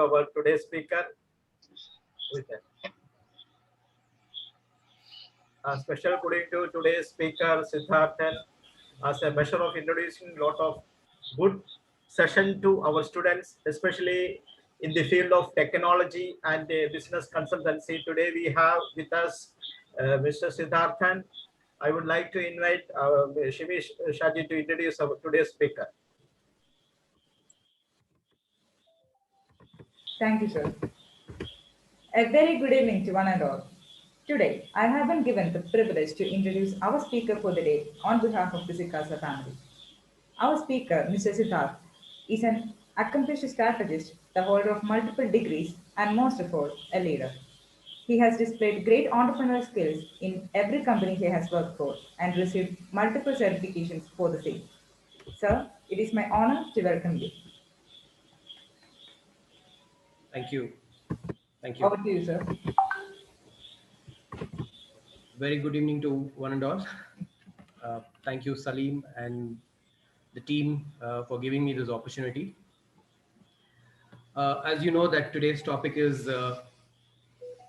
our today's speaker. A special good evening to today's speaker, Siddharthan, as a measure of introducing a lot of good session to our students, especially in the field of technology and business consultancy. Today we have with us Mr. Siddharthan. I would like to invite Shimish Shaji to introduce our today's speaker. Thank you, sir. A very good evening to one and all. Today, I have been given the privilege to introduce our speaker for the day on behalf of the Sikasa family. Our speaker, Mr. Siddharth, is an accomplished strategist, the holder of multiple degrees, and most of all, a leader. He has displayed great entrepreneurial skills in every company he has worked for and received multiple certifications for the same. Sir, it is my honor to welcome you. Thank you. Thank you. Over to you, sir. Very good evening to one and all. Thank you, Salim, and the team for giving me this opportunity. As you know, that today's topic is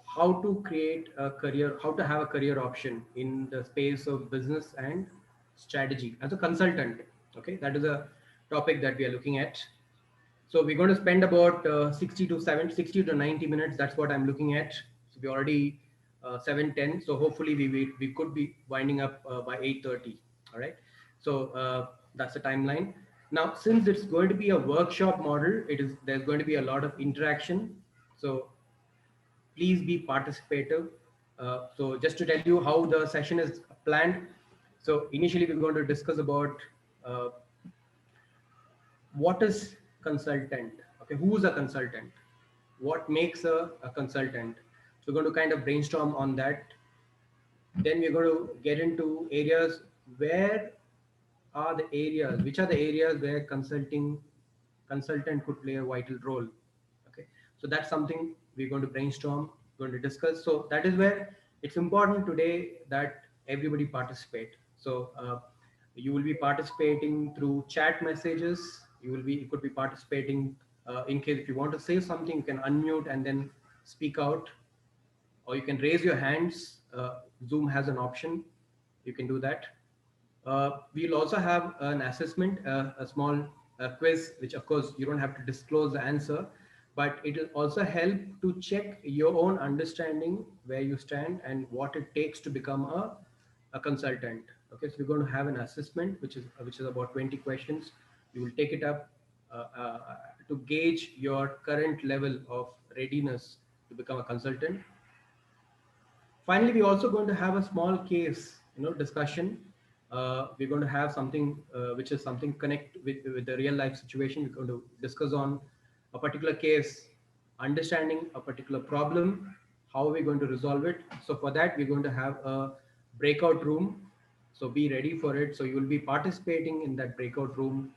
how to create a career, how to have a career option in the space of business and strategy as a consultant. Okay, that is a topic that we are looking at. So we're going to spend about 60 to 90 minutes. That's what I'm looking at. So we already 7:10. So hopefully we could be winding up by 8:30. All right. So that's the timeline. Now, since it's going to be a workshop model, there's going to be a lot of interaction. So please be participative. So just to tell you how the session is planned. So initially we're going to discuss about what is consultant. Okay, who's a consultant? What makes a consultant? So we're going to kind of brainstorm on that. Then we're going to get into areas which are the areas where consultant could play a vital role. Okay, so that's something we're going to brainstorm, going to discuss. So that is where it's important today that everybody participate. So you will be participating through chat messages. You could be participating in case if you want to say something, you can unmute and then speak out, or you can raise your hands. Zoom has an option. You can do that. We'll also have an assessment, a small quiz, which of course you don't have to disclose the answer, but it will also help to check your own understanding where you stand and what it takes to become a consultant. Okay, so we're going to have an assessment, which is about 20 questions. You will take it up to gauge your current level of readiness to become a consultant. Finally, we're also going to have a small case, discussion. We're going to have something which is something connect with the real life situation. We're going to discuss on a particular case, understanding a particular problem, how are we going to resolve it. So for that, we're going to have a breakout room. So be ready for it. So you will be participating in that breakout room,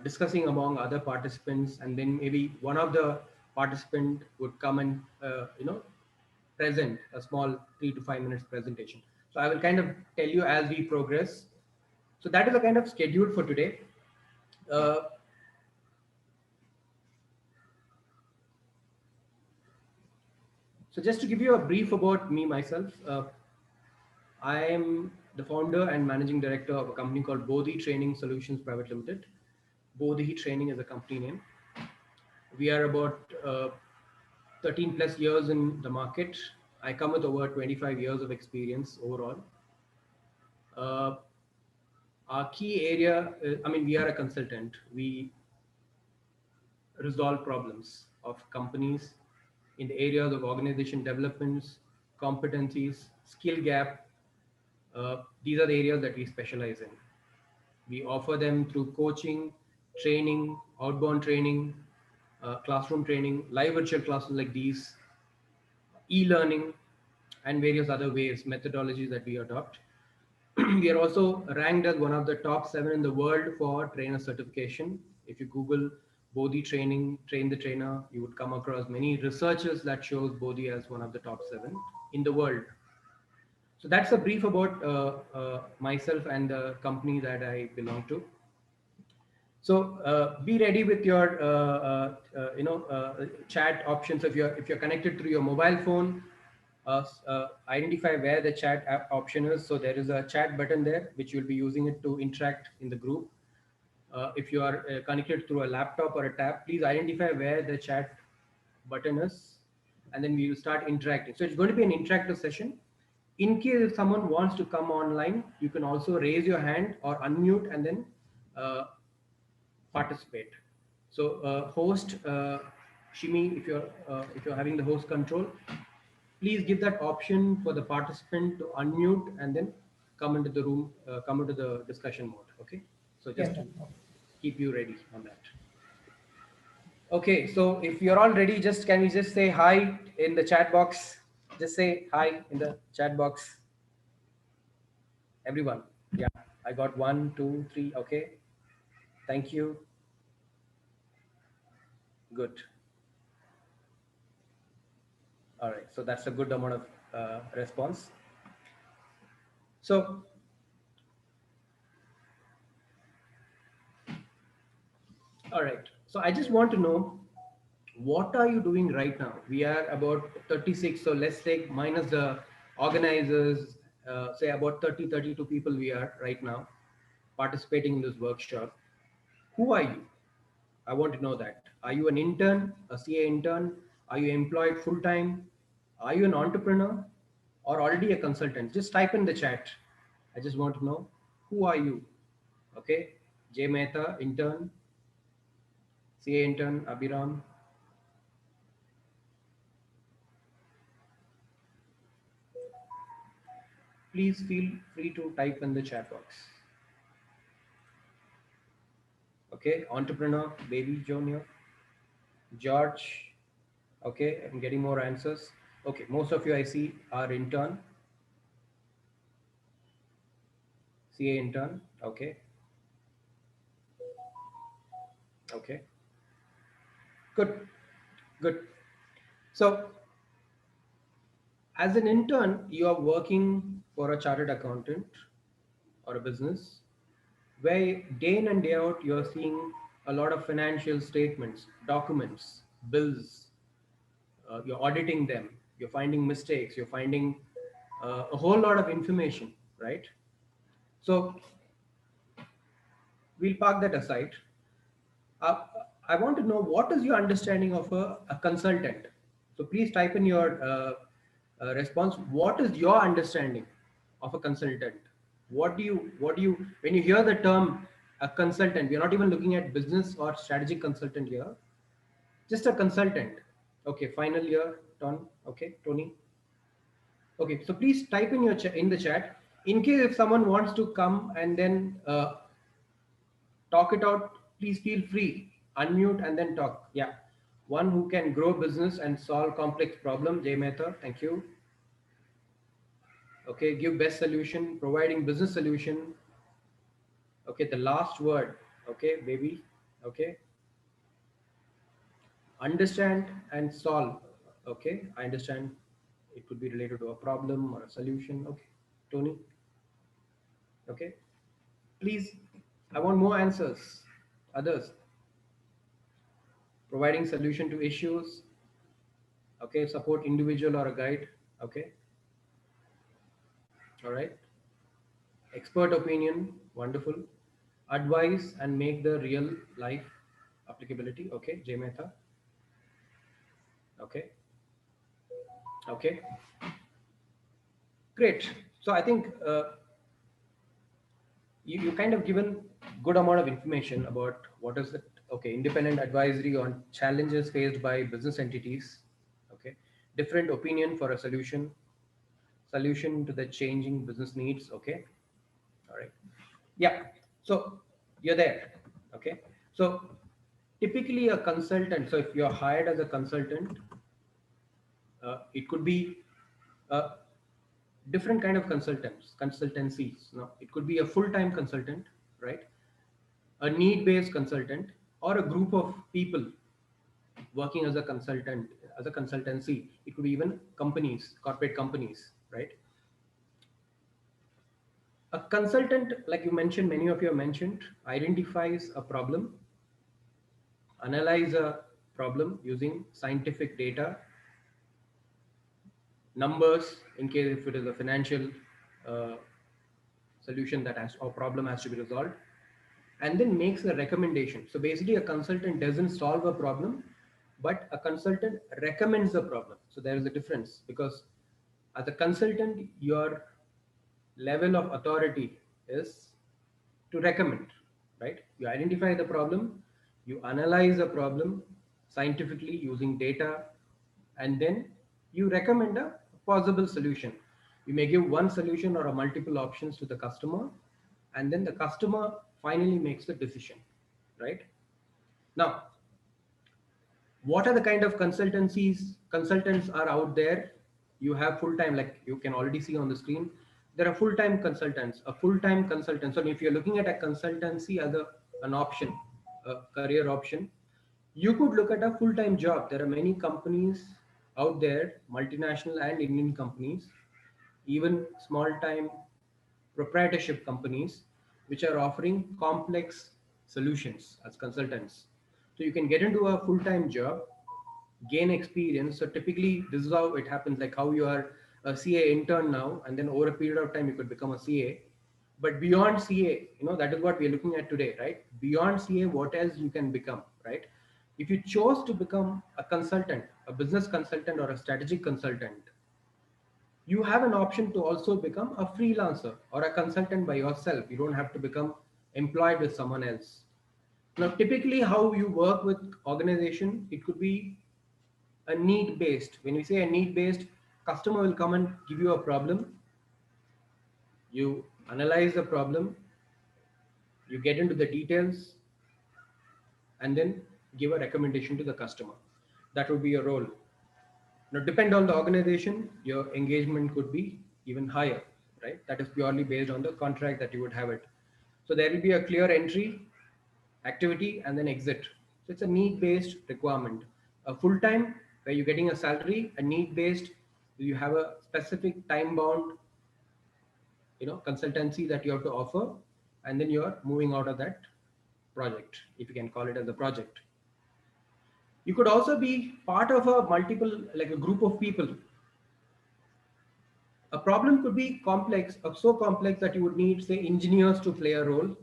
discussing among other participants, and then maybe one of the participant would come and present a small 3 to 5 minutes presentation. So I will kind of tell you as we progress. So that is a kind of schedule for today. So just to give you a brief about me myself, I am the founder and managing director of a company called Bodhi Training Solutions Private Limited. Bodhi Training is a company name. We are about 13 plus years in the market. I come with over 25 years of experience overall. Our key area, we are a consultant. We resolve problems of companies in the areas of organization developments, competencies, skill gap. These are the areas that we specialize in. We offer them through coaching, training, outbound training, classroom training, live virtual classes like these, e-learning, and various other ways, methodologies that we adopt. We are also ranked as one of the top 7 in the world for trainer certification. If you Google Bodhi training, train the trainer, you would come across many researchers that shows Bodhi as one of the top 7 in the world. So that's a brief about myself and the company that I belong to. So be ready with your chat options. If you're connected through your mobile phone, identify where the chat app option is. So there is a chat button there which you'll be using it to interact in the group. If you are connected through a laptop or a tab, please identify where the chat button is, and then we will start interacting. So it's going to be an interactive session. In case if someone wants to come online, you can also raise your hand or unmute and then uh, participate. So host Shimi, if you're having the host control, please give that option for the participant to unmute and then come into the room, come into the discussion mode. Okay, so Yes, just sir. to keep you ready on that. Okay, so if you're all ready, just can we just say hi in the chat box? Just say hi in the chat box, everyone. Yeah, I got 1, 2, 3. Okay, thank you. Good. All right, so that's a good amount of response. So, all right. So I just want to know, what are you doing right now? We are about 36. So let's take minus the organizers, say about 30, 32 people we are right now participating in this workshop. Who are you? I want to know that. Are you an intern, a CA intern? Are you employed full time? Are you an entrepreneur or already a consultant? Just type in the chat. I just want to know, who are you? Okay. J Mehta, intern, CA intern, Abhiram. Please feel free to type in the chat box. Okay. Entrepreneur, baby junior, George. Okay. I'm getting more answers. Okay. Most of you I see are intern, CA intern. Okay. Okay. Good. Good. So, as an intern, you are working for a chartered accountant or a business where day in and day out you're seeing a lot of financial statements, documents, bills. You're auditing them. You're finding mistakes. You're finding a whole lot of information, right? So, we'll park that aside. Uh, I want to know, what is your understanding of a consultant? So please type in your response. What is your understanding of a consultant? When you hear the term a consultant, we're not even looking at business or strategic consultant here, just a consultant. Okay, final year, Ton. Okay, Tony. Okay, so please type in in the chat. In case if someone wants to come and then talk it out, please feel free, unmute and then talk. Yeah, one who can grow business and solve complex problem. Jay Mehta, thank you. Okay, give best solution, providing business solution. Okay, the last word. Okay, baby. Okay, understand and solve. Okay, I understand it could be related to a problem or a solution. Okay, Tony. Okay, please, I want more answers. Others, providing solution to issues. Okay, support individual or a guide. Okay, all right. Expert opinion, wonderful. Advise and make the real life applicability. Okay, Jay Mehta. Okay, okay, great. So I think you kind of given good amount of information about what is it. Okay, independent advisory on challenges faced by business entities. Okay, different opinion for a solution to the changing business needs. Okay, all right. Yeah, so you're there. Okay, so typically a consultant, so if you're hired as a consultant, it could be a different kind of consultancies. No, it could be a full-time consultant, right? A need-based consultant, or a group of people working as a consultant, as a consultancy. It could be even companies, corporate companies, right? A consultant, like you mentioned, many of you have mentioned, identifies a problem, analyze a problem using scientific data, numbers, in case if it is a financial uh, solution that has or problem has to be resolved, and then makes a recommendation. So basically, a consultant doesn't solve a problem, but a consultant recommends a problem. So there is a difference, because as a consultant, your level of authority is to recommend, right? You identify the problem, you analyze the problem scientifically using data, and then you recommend a possible solution. You may give one solution or a multiple options to the customer, and then the customer finally makes the decision, right? Now, what are the kind of consultants are out there? You have full-time, like you can already see on the screen, there are full-time consultants, a full-time consultant. So if you're looking at a consultancy as an option, a career option, you could look at a full-time job. There are many companies out there, multinational and Indian companies, even small-time proprietorship companies, which are offering complex solutions as consultants. So you can get into a full-time job, gain experience. So typically this is how it happens, like how you are a CA intern now, and then over a period of time you could become a CA. But beyond CA, that is what we are looking at today, right? Beyond CA, what else you can become, right? If you chose to become a consultant, a business consultant or a strategic consultant, you have an option to also become a freelancer or a consultant by yourself. You don't have to become employed with someone else. Now, typically how you work with organization, it could be a need based. When we say a need based, customer will come and give you a problem. You analyze the problem, you get into the details, and then give a recommendation to the customer. That would be your role. Now, depend on the organization, your engagement could be even higher, right? That is purely based on the contract that you would have it. So there will be a clear entry, activity, and then exit. So it's a need-based requirement. A full-time, where you're getting a salary, a need-based, you have a specific time-bound, consultancy that you have to offer, and then you're moving out of that project, if you can call it as a project. You could also be part of a multiple, like a group of people. A problem could be complex, or so complex that you would need, say, engineers to play a role,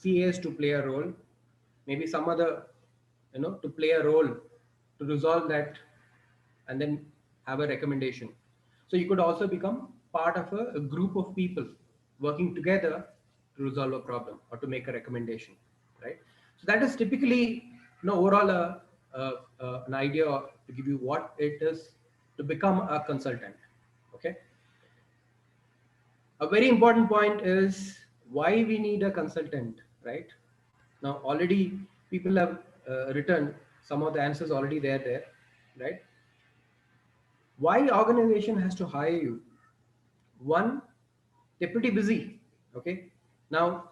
CAs to play a role, maybe some other, to play a role to resolve that, and then have a recommendation. So you could also become part of a group of people working together to resolve a problem or to make a recommendation, right? So that is typically, overall an idea to give you what it is to become a consultant. Okay. A very important point is why we need a consultant, right? Now already people have written some of the answers already there, right? Why organization has to hire you? One, they're pretty busy. Okay. Now,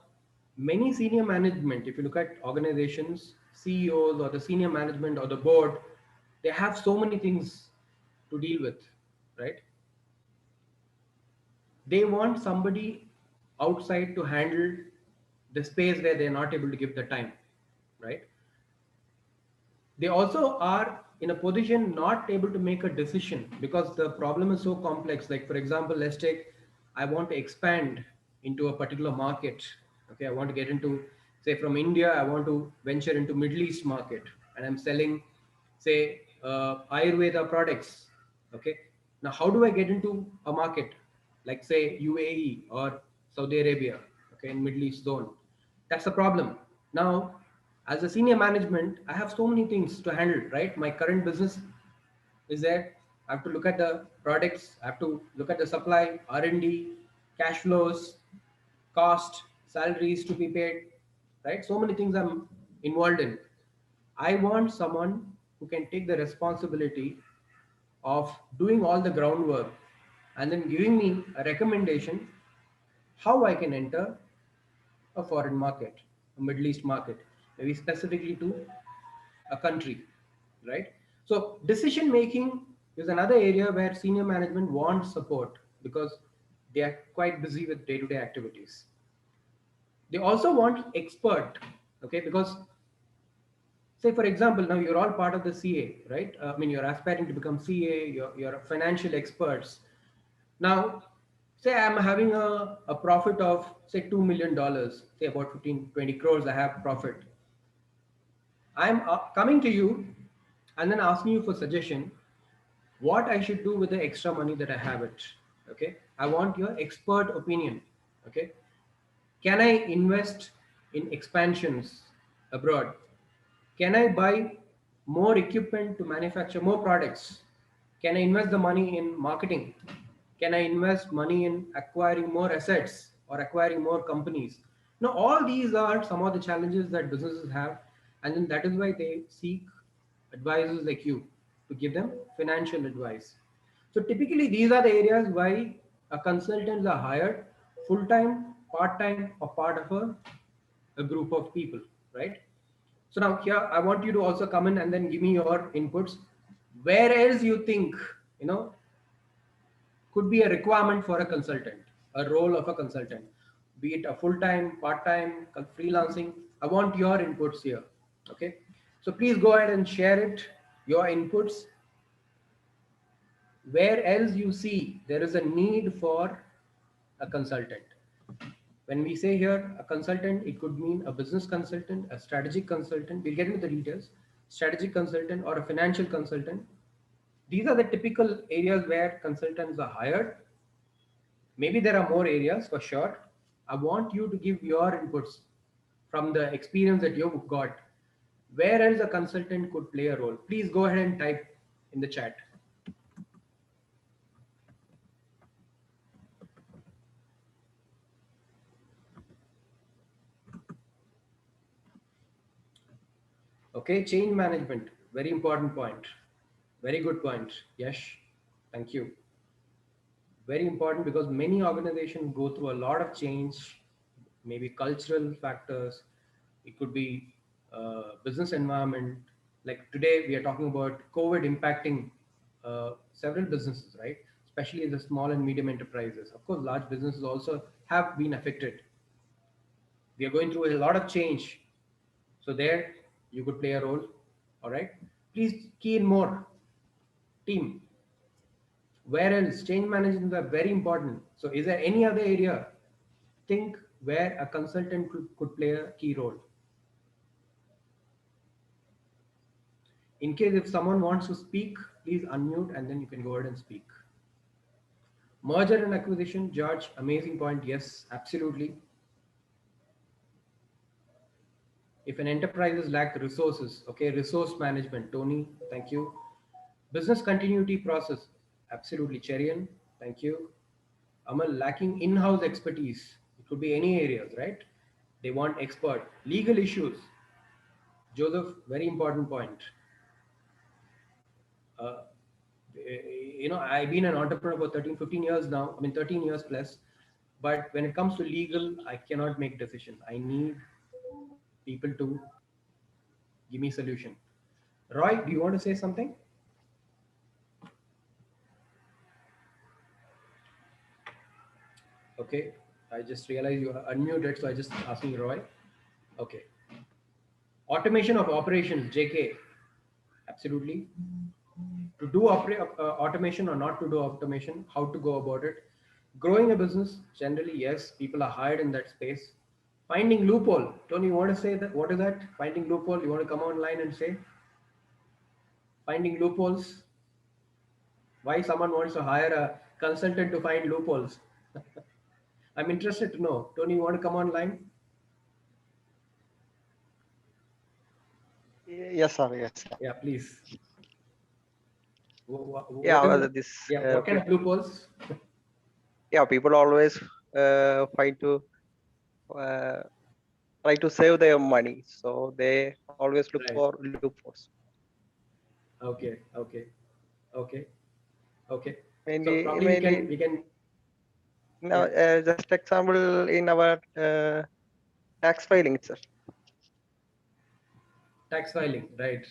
many senior management, if you look at organizations, CEOs or the senior management or the board, they have so many things to deal with, right? They want somebody outside to handle the space where they're not able to give the time, right? They also are in a position not able to make a decision because the problem is so complex. Like, for example, let's take, I want to expand into a particular market. Okay, I want to get into, say, from India, I want to venture into Middle East market, and I'm selling, say, Ayurveda products. Okay, now how do I get into a market like, say, UAE or Saudi Arabia, okay, in Middle East zone? That's the problem. Now, as a senior management, I have so many things to handle, right? My current business is there. I have to look at the products. I have to look at the supply, R&D, cash flows, cost, salaries to be paid, right? So many things I'm involved in. I want someone who can take the responsibility of doing all the groundwork and then giving me a recommendation how I can enter a foreign market, a Middle East market, maybe specifically to a country, right? So decision making is another area where senior management wants support, because They are quite busy with day-to-day activities. They also want expert, okay, because say for example, now you're all part of the CA, right? I mean, you're aspiring to become CA, you're financial experts. Now, say I'm having a profit of say $2 million, say about 15, 20 crores I have profit. I'm coming to you and then asking you for suggestion what I should do with the extra money that I have it. Okay. I want your expert opinion. Okay. Can I invest in expansions abroad? Can I buy more equipment to manufacture more products? Can I invest the money in marketing? Can I invest money in acquiring more assets or acquiring more companies? Now, all these are some of the challenges that businesses have, and then that is why they seek advisors like you to give them financial advice. So, typically, these are the areas why consultants are hired full time, part time, or part of a group of people, right? So now here I want you to also come in and then give me your inputs. Where else you think, you know, could be a requirement for a consultant, a role of a consultant, be it a full-time, part-time, freelancing. I want your inputs here. Okay. So please go ahead and share it, your inputs. Where else you see there is a need for a consultant. When we say here a consultant, it could mean a business consultant, a strategic consultant. We'll get into the details. Strategic consultant or a financial consultant. These are the typical areas where consultants are hired. Maybe there are more areas for sure. I want you to give your inputs from the experience that you've got. Where else a consultant could play a role? Please go ahead and type in the chat. Okay, change management, very important point. Very good point. Yes, thank you. Very important because many organizations go through a lot of change, maybe cultural factors, it could be business environment. Like today, we are talking about COVID impacting several businesses, right? Especially the small and medium enterprises. Of course, large businesses also have been affected. We are going through a lot of change. So, there you could play a role. All right. Please key in more. Team. Where else? Change management are very important. So, is there any other area? Think where a consultant could play a key role. In case if someone wants to speak, please unmute and then you can go ahead and speak. Merger and acquisition, George, amazing point. Yes, absolutely. If an enterprise lack resources, okay, resource management, Tony, thank you. Business continuity process, absolutely, Cherian, thank you. Amal, lacking in-house expertise, it could be any areas, right? They want expert. Legal issues, Joseph, very important point. Uh, I've been an entrepreneur for 13, 15 years now. I mean, 13 years plus. But when it comes to legal, I cannot make decisions. I need people to give me solution. Roy, do you want to say something? Okay. I just realized you are unmuted, so I just asking Roy. Okay. Automation of operations, JK. Absolutely. To do automation or not to do automation, how to go about it. Growing a business, generally, yes, people are hired in that space. Finding loophole. Tony, you want to say that? What is that? Finding loophole. You want to come online and say? Finding loopholes. Why someone wants to hire a consultant to find loopholes? I'm interested to know. Tony, you want to come online? Yes, sir. Yes, sir. Yeah, please. Yeah, What is that? this. Yeah, what kind of loopholes? Yeah, people always find to uh, try to save their money, so they always look Right. for loopholes. Okay. Okay. Okay. Okay. So Mainly, probably we can now, yeah, just example in our tax filing itself. tax filing, right?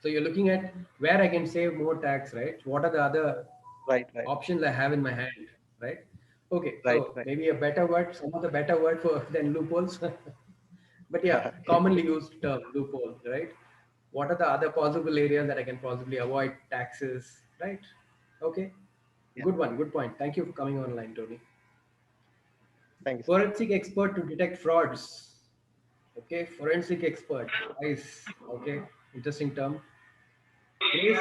So you're looking at where I can save more tax, right? What are the other Right, right, options I have in my hand, right? Okay, right, so right. maybe a better word, some of the better word for than loopholes. But yeah, commonly used term, loophole, right? What are the other possible areas that I can possibly avoid? Taxes, right? Okay, Yeah. good one, good point. Thank you for coming online, Tony. Thank you, sir. Forensic expert to detect frauds. Okay, forensic expert. Nice. Okay, interesting term. Grace,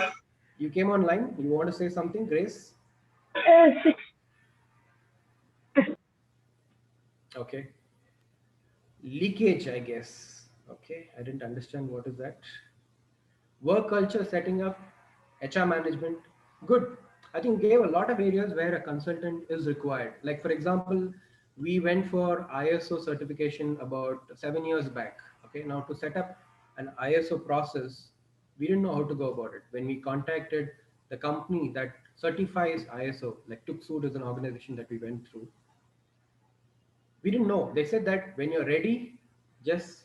you came online. You want to say something, Grace? Six. Okay. Leakage, I guess. Okay, I didn't understand what is that. Work culture setting up, HR management. Good. I think gave a lot of areas where a consultant is required. Like for example, we went for ISO certification about 7 years back. Okay, now to set up an ISO process, we didn't know how to go about it. When we contacted the company that certifies ISO, like Tuxud is an organization that we went through, we didn't know. They said that when you're ready, just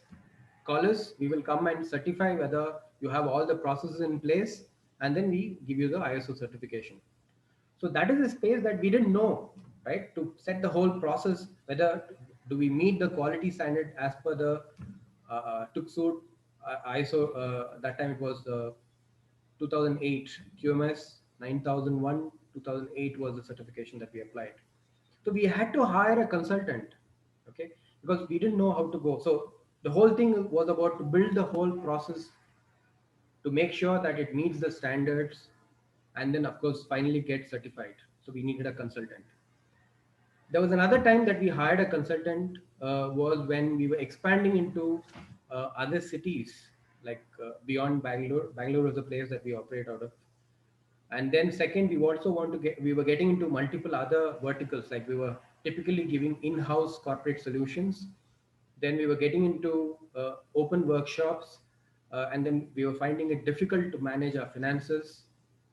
call us. We will come and certify whether you have all the processes in place, and then we give you the ISO certification. So that is a space that we didn't know, right? To set the whole process, whether do we meet the quality standard as per the TÜKSUD ISO. That time it was 2008 QMS 9001. 2008 was the certification that we applied. So we had to hire a consultant, okay, because we didn't know how to go. So the whole thing was about to build the whole process to make sure that it meets the standards, and then of course finally get certified. So we needed a consultant. There was another time that we hired a consultant, was when we were expanding into other cities, like beyond Bangalore. Bangalore was a place that we operate out of. And then second, we were getting into multiple other verticals, like we were typically giving in-house corporate solutions. Then we were getting into open workshops, and then we were finding it difficult to manage our finances,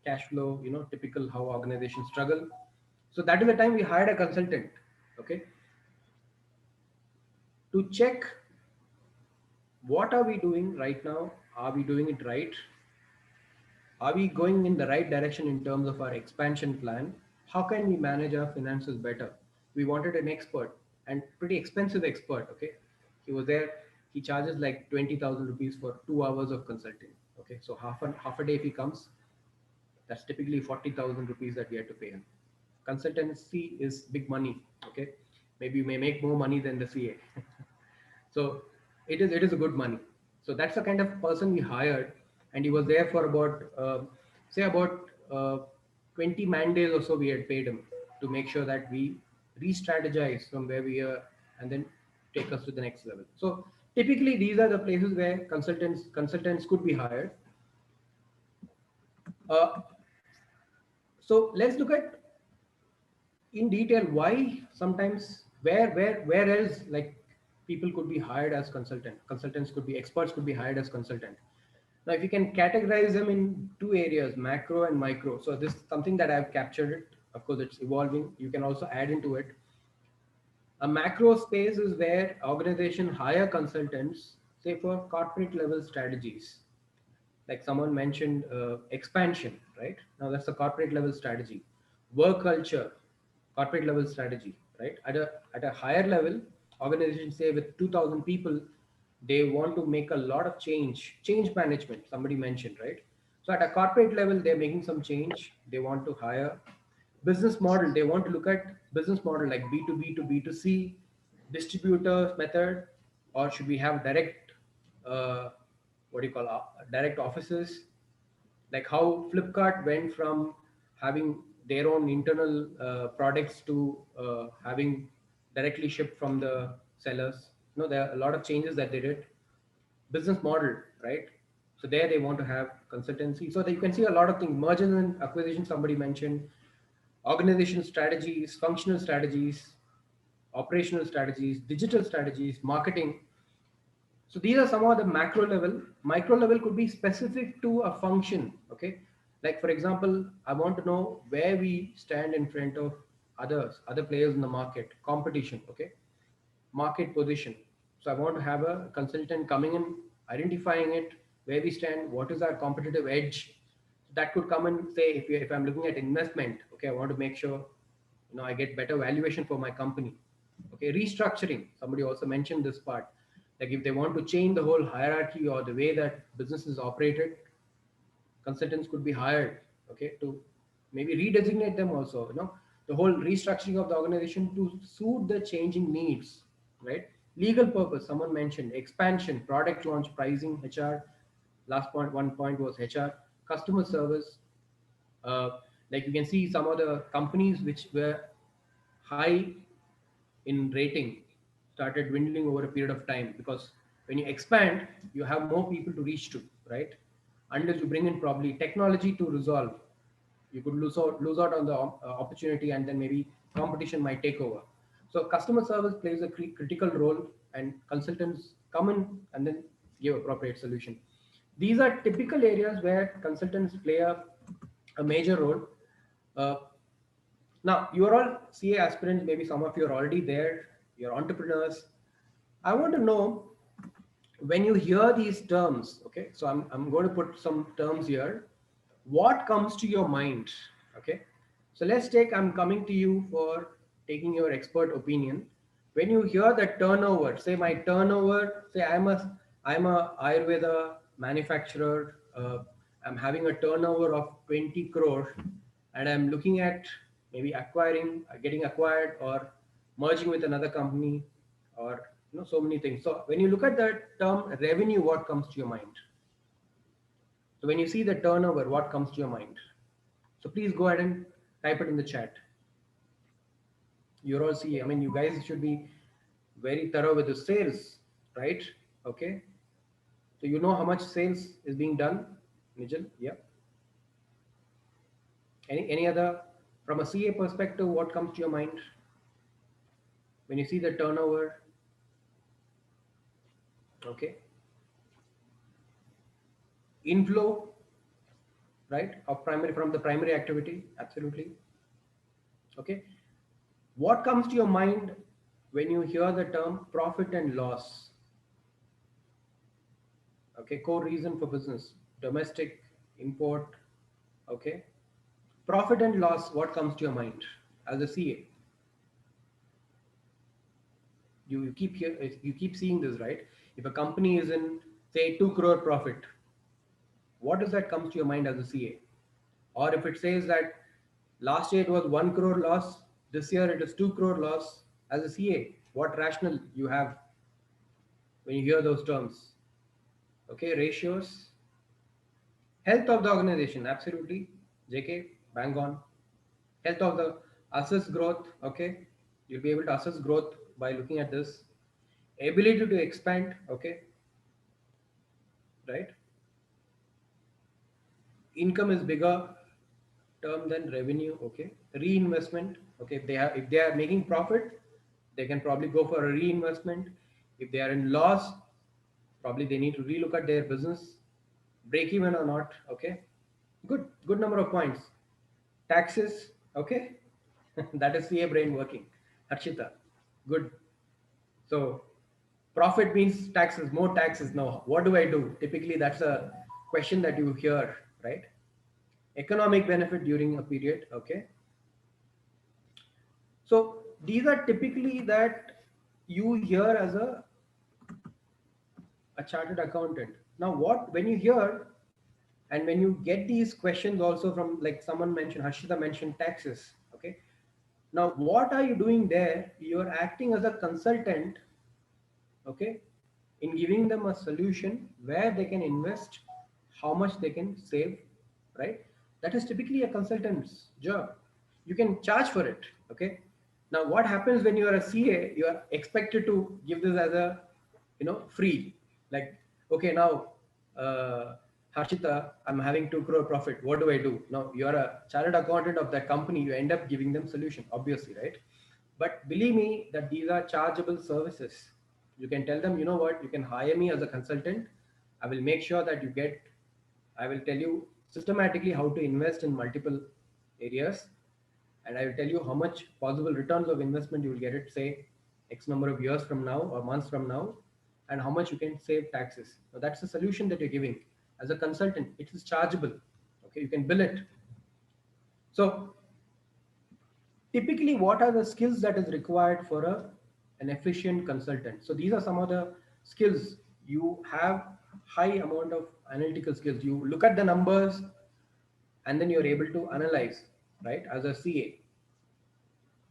cash flow, typical how organizations struggle. So that is the time we hired a consultant, okay, to check what are we doing right now, are we doing it right, are we going in the right direction in terms of our expansion plan? How can we manage our finances better? We wanted an expert, and pretty expensive expert. Okay, he was there. He charges like 20,000 rupees for 2 hours of consulting. Okay, so half a day if he comes, that's typically 40,000 rupees that we had to pay him. Consultancy is big money. Okay, maybe you may make more money than the CA. So it is a good money. So that's the kind of person we hired, and he was there for about say about 20 man days or so. We had paid him to make sure that we re-strategize from where we are, and then take us to the next level. So typically these are the places where consultants could be hired. Uh, so let's look at in detail why sometimes where else, like, people could be hired as consultants could be experts, could be hired as consultant. Now if you can categorize them in two areas, macro and micro. So this is something that I've captured it. Of course it's evolving, you can also add into it. A macro space is where organization hire consultants, say for corporate level strategies. Like someone mentioned, expansion, right? Now that's the corporate level strategy. Work culture, corporate level strategy, right? At a higher level, organization, say with 2,000 people, they want to make a lot of change management, somebody mentioned, right? So at a corporate level, they're making some change, they want to hire. Business model, they want to look at business model like B2B to B2C, distributor method, or should we have direct, what do you call, direct offices, like how Flipkart went from having their own internal products to having directly shipped from the sellers. There are a lot of changes that they did. Business model, right? So there they want to have consultancy, so that you can see a lot of things. Mergers and acquisitions, somebody mentioned. Organizational strategies, functional strategies, operational strategies, digital strategies, marketing. So these are some of the macro level. Micro level could be specific to a function. Okay, like for example, I want to know where we stand in front of other players in the market, competition. Okay, market position. So I want to have a consultant coming in, identifying it, where we stand, what is our competitive edge. that could come and say, if I'm looking at investment, okay, I want to make sure, I get better valuation for my company. Okay, restructuring, somebody also mentioned this part, like if they want to change the whole hierarchy or the way that business is operated, consultants could be hired, okay, to maybe redesignate them also, the whole restructuring of the organization to suit the changing needs, right? Legal purpose, someone mentioned expansion, product launch, pricing, HR. Last point, one point was HR. Customer service, uh, like you can see some of the companies which were high in rating started dwindling over a period of time, because when you expand you have more people to reach to, right? Unless you bring in probably technology to resolve, you could lose out on the opportunity, and then maybe competition might take over. So customer service plays a critical role, and consultants come in and then give appropriate solution. These are typical areas where consultants play a major role. uh, Now, you are all CA aspirants, maybe some of you are already there, you're entrepreneurs. I want to know, when you hear these terms, okay, so I'm going to put some terms here. What comes to your mind? Okay, so let's take, I'm coming to you for taking your expert opinion. When you hear the turnover, say my turnover, say I'm a Ayurveda manufacturer, I'm having a turnover of 20 crore, and I'm looking at maybe acquiring, getting acquired, or merging with another company, or so many things. So when you look at that term revenue, what comes to your mind? So when you see the turnover, what comes to your mind? So please go ahead and type it in the chat. You're all see, I mean, you guys should be very thorough with the sales, right? Okay. So you know how much sales is being done, Nijal? Yeah. Any other, from a CA perspective, what comes to your mind when you see the turnover? Okay. Inflow, right? Of primary, from the primary activity, absolutely. Okay. What comes to your mind when you hear the term profit and loss? Okay, core reason for business, domestic, import. Okay, profit and loss, what comes to your mind as a CA? You keep seeing this, right? If a company is in, say, 2 crore profit, what does that comes to your mind as a CA? Or if it says that last year it was 1 crore loss, this year it is 2 crore loss, as a CA, what rationale you have when you hear those terms? Okay, ratios, health of the organization, absolutely. JK, bang on. Health of the assess growth, okay. You'll be able to assess growth by looking at this. Ability to expand, okay, right. Income is bigger term than revenue, okay. Reinvestment, okay. If they are making profit, they can probably go for a reinvestment. If they are in loss, probably they need to relook at their business, break even or not, okay. Good number of points. Taxes, okay. That is CA brain working. Harshita, good. So profit means taxes, more taxes. Now, what do I do? Typically, that's a question that you hear, right? Economic benefit during a period, okay. So these are typically that you hear as a chartered accountant. Now, what when you hear and when you get these questions also from, like someone mentioned, Harshita mentioned taxes, okay. Now, what are you doing there? You're acting as a consultant, okay, in giving them a solution where they can invest, how much they can save, right? That is typically a consultant's job. You can charge for it, okay. Now, what happens when you are a CA? You are expected to give this as a, free, like, okay, now, Harshita, I'm having 2 crore profit. What do I do? Now, you are a chartered accountant of that company. You end up giving them solution, obviously, right? But believe me that these are chargeable services. You can tell them, you know what, you can hire me as a consultant. I will make sure that I will tell you systematically how to invest in multiple areas. And I will tell you how much possible returns of investment you will get it, say, X number of years from now or months from now, and how much you can save taxes. Now, that's the solution that you're giving. As a consultant, it is chargeable. Okay. Okay, you can bill it. So typically, what are the skills that is required for an efficient consultant? So these are some of the skills. You have high amount of analytical skills. You look at the numbers and then you're able to analyze, right, as a CA.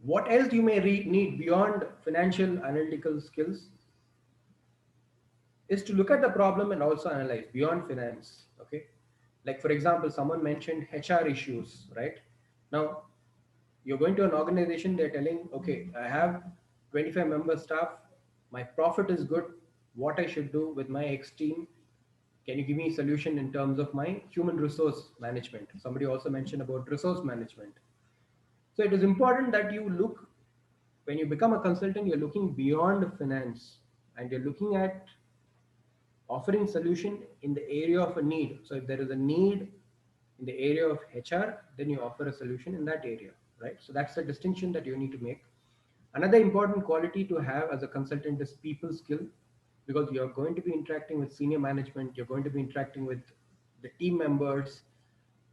What else you may need beyond financial analytical skills is to look at the problem and also analyze beyond finance. Okay, like for example, someone mentioned HR issues, right? Now you're going to an organization, they're telling, okay, I have 25 member staff, my profit is good, what I should do with my X team, can you give me a solution in terms of my human resource management? Somebody also mentioned about resource management. So it is important that you look, when you become a consultant, you're looking beyond finance and you're looking at offering solution in the area of a need. So if there is a need in the area of HR, then you offer a solution in that area, right? So that's the distinction that you need to make. Another important quality to have as a consultant is people skill, because you're going to be interacting with senior management, you're going to be interacting with the team members,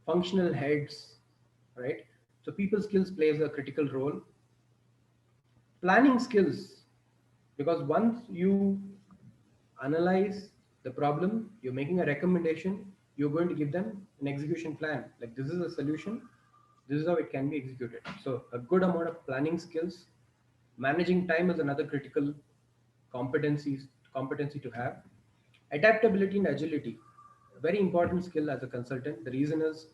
functional heads, right? So people skills plays a critical role. Planning skills, because once you analyze the problem, you're making a recommendation, you're going to give them an execution plan. Like this is a solution, this is how it can be executed. So a good amount of planning skills. Managing time is another critical competency to have. Adaptability and agility, a very important skill as a consultant. The reason is,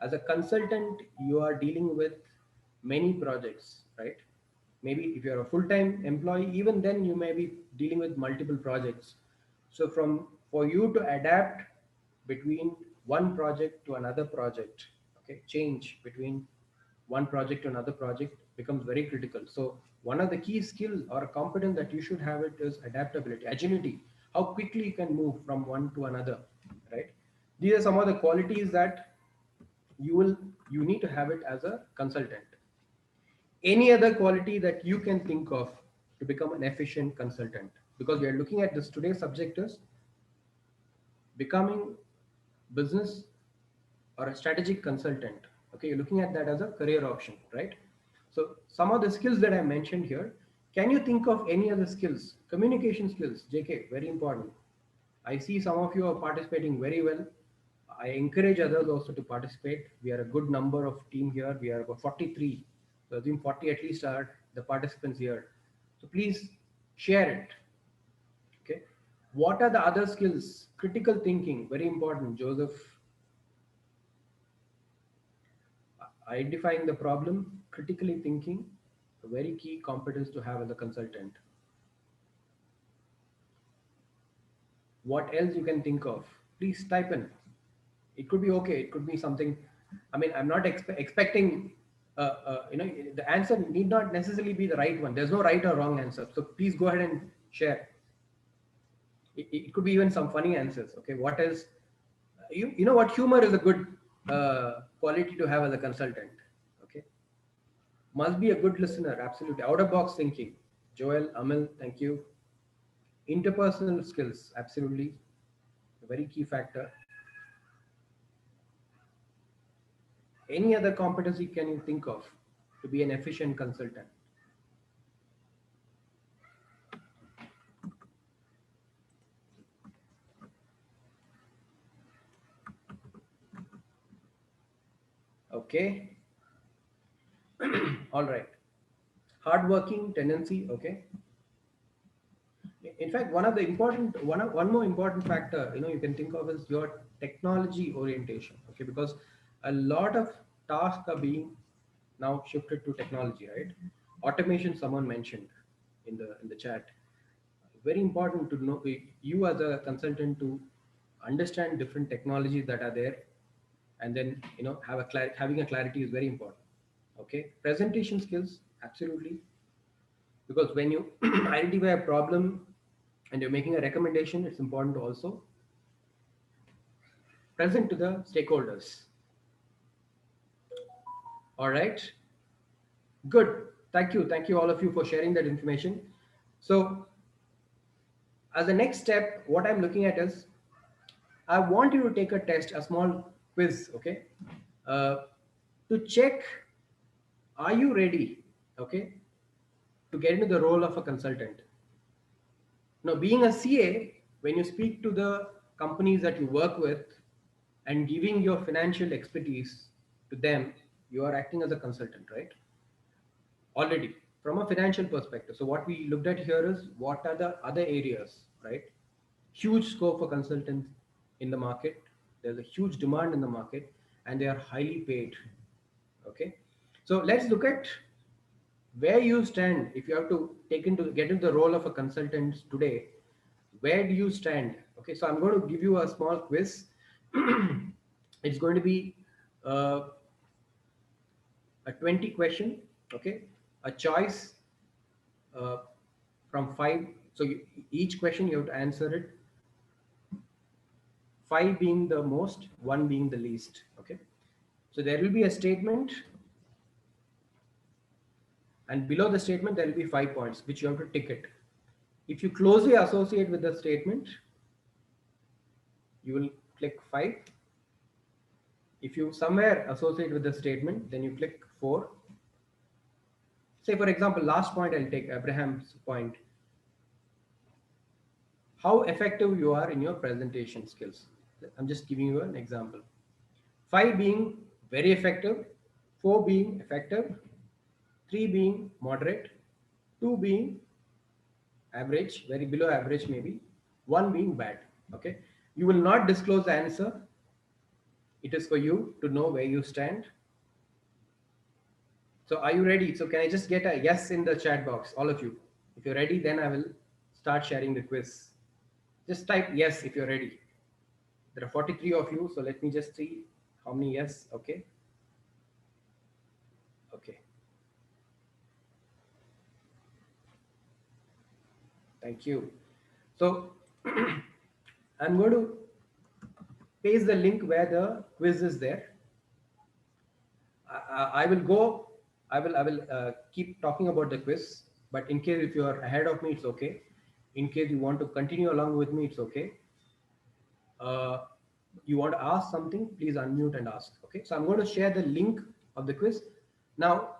as a consultant, you are dealing with many projects, right? Maybe if you're a full-time employee, even then you may be dealing with multiple projects. So for you to adapt between one project to another project, okay, change between one project to another project becomes very critical. So one of the key skill or a competence that you should have it is adaptability, agility, how quickly you can move from one to another, right? These are some of the qualities that you need to have it as a consultant. Any other quality that you can think of to become an efficient consultant? Because we are looking at this today's subject is becoming business or a strategic consultant. Okay, you're looking at that as a career option, right? So some of the skills that I mentioned here, can you think of any other skills? Communication skills, JK, very important. I see some of you are participating very well. I encourage others also to participate. We are a good number of team here. We are about 43. So I think 40 at least are the participants here. So please share it. Okay. What are the other skills? Critical thinking, very important. Joseph, identifying the problem, critically thinking, a very key competence to have as a consultant. What else you can think of? Please type in. It could be okay. It could be something. I mean, I'm not expecting. The answer need not necessarily be the right one. There's no right or wrong answer. So please go ahead and share. It could be even some funny answers. Okay, what is? You know what? Humor is a good quality to have as a consultant. Okay, must be a good listener. Absolutely. Out of box thinking. Joel, Amil, thank you. Interpersonal skills, absolutely, a very key factor. Any other competency can you think of to be an efficient consultant? Okay. All right. Hardworking tendency. Okay. In fact, one more important factor you can think of is your technology orientation. Okay, because a lot of tasks are being now shifted to technology, right? Automation, someone mentioned in the chat. Very important to know, you as a consultant, to understand different technologies that are there, and then having a clarity is very important. Okay, presentation skills, absolutely, because when you identify a problem and you're making a recommendation, it's important to also present to the stakeholders. All right, good. Thank you all of you for sharing that information. So as the next step, what I'm looking at is, I want you to take a test, a small quiz. Okay, uh, to check, are you ready? Okay, to get into the role of a consultant. Now, being a CA, when you speak to the companies that you work with and giving your financial expertise to them, you are acting as a consultant, right? Already from a financial perspective. So what we looked at here is what are the other areas, right? Huge scope for consultants in the market. There's a huge demand in the market and they are highly paid. Okay. So let's look at where you stand if you have to get into the role of a consultant today. Where do you stand? Okay, so I'm going to give you a small quiz. It's going to be uh, a 20 question, okay, a choice uh, from five. So each question you have to answer it, five being the most, one being the least. Okay, so there will be a statement, and below the statement there will be 5 points which you have to tick it. If you closely associate with the statement, you will click 5. If you somewhere associate with the statement, then you click 4. Say for example, last point I'll take Abraham's point. How effective you are in your presentation skills. I'm just giving you an example. 5 being very effective, 4 being effective, 3 being moderate, 2 being average, very below average maybe, 1 being bad. Okay. You will not disclose the answer. It is for you to know where you stand. So are you ready? So can I just get a yes in the chat box, all of you? If you're ready, then I will start sharing the quiz. Just type yes if you're ready. There are 43 of you, so let me just see how many yes. Okay. Okay. Thank you. So I'm going to paste the link where the quiz is there. I will go. I will keep talking about the quiz. But in case if you are ahead of me, it's okay. In case you want to continue along with me, it's okay. You want to ask something, please unmute and ask. Okay, so I'm going to share the link of the quiz. Now,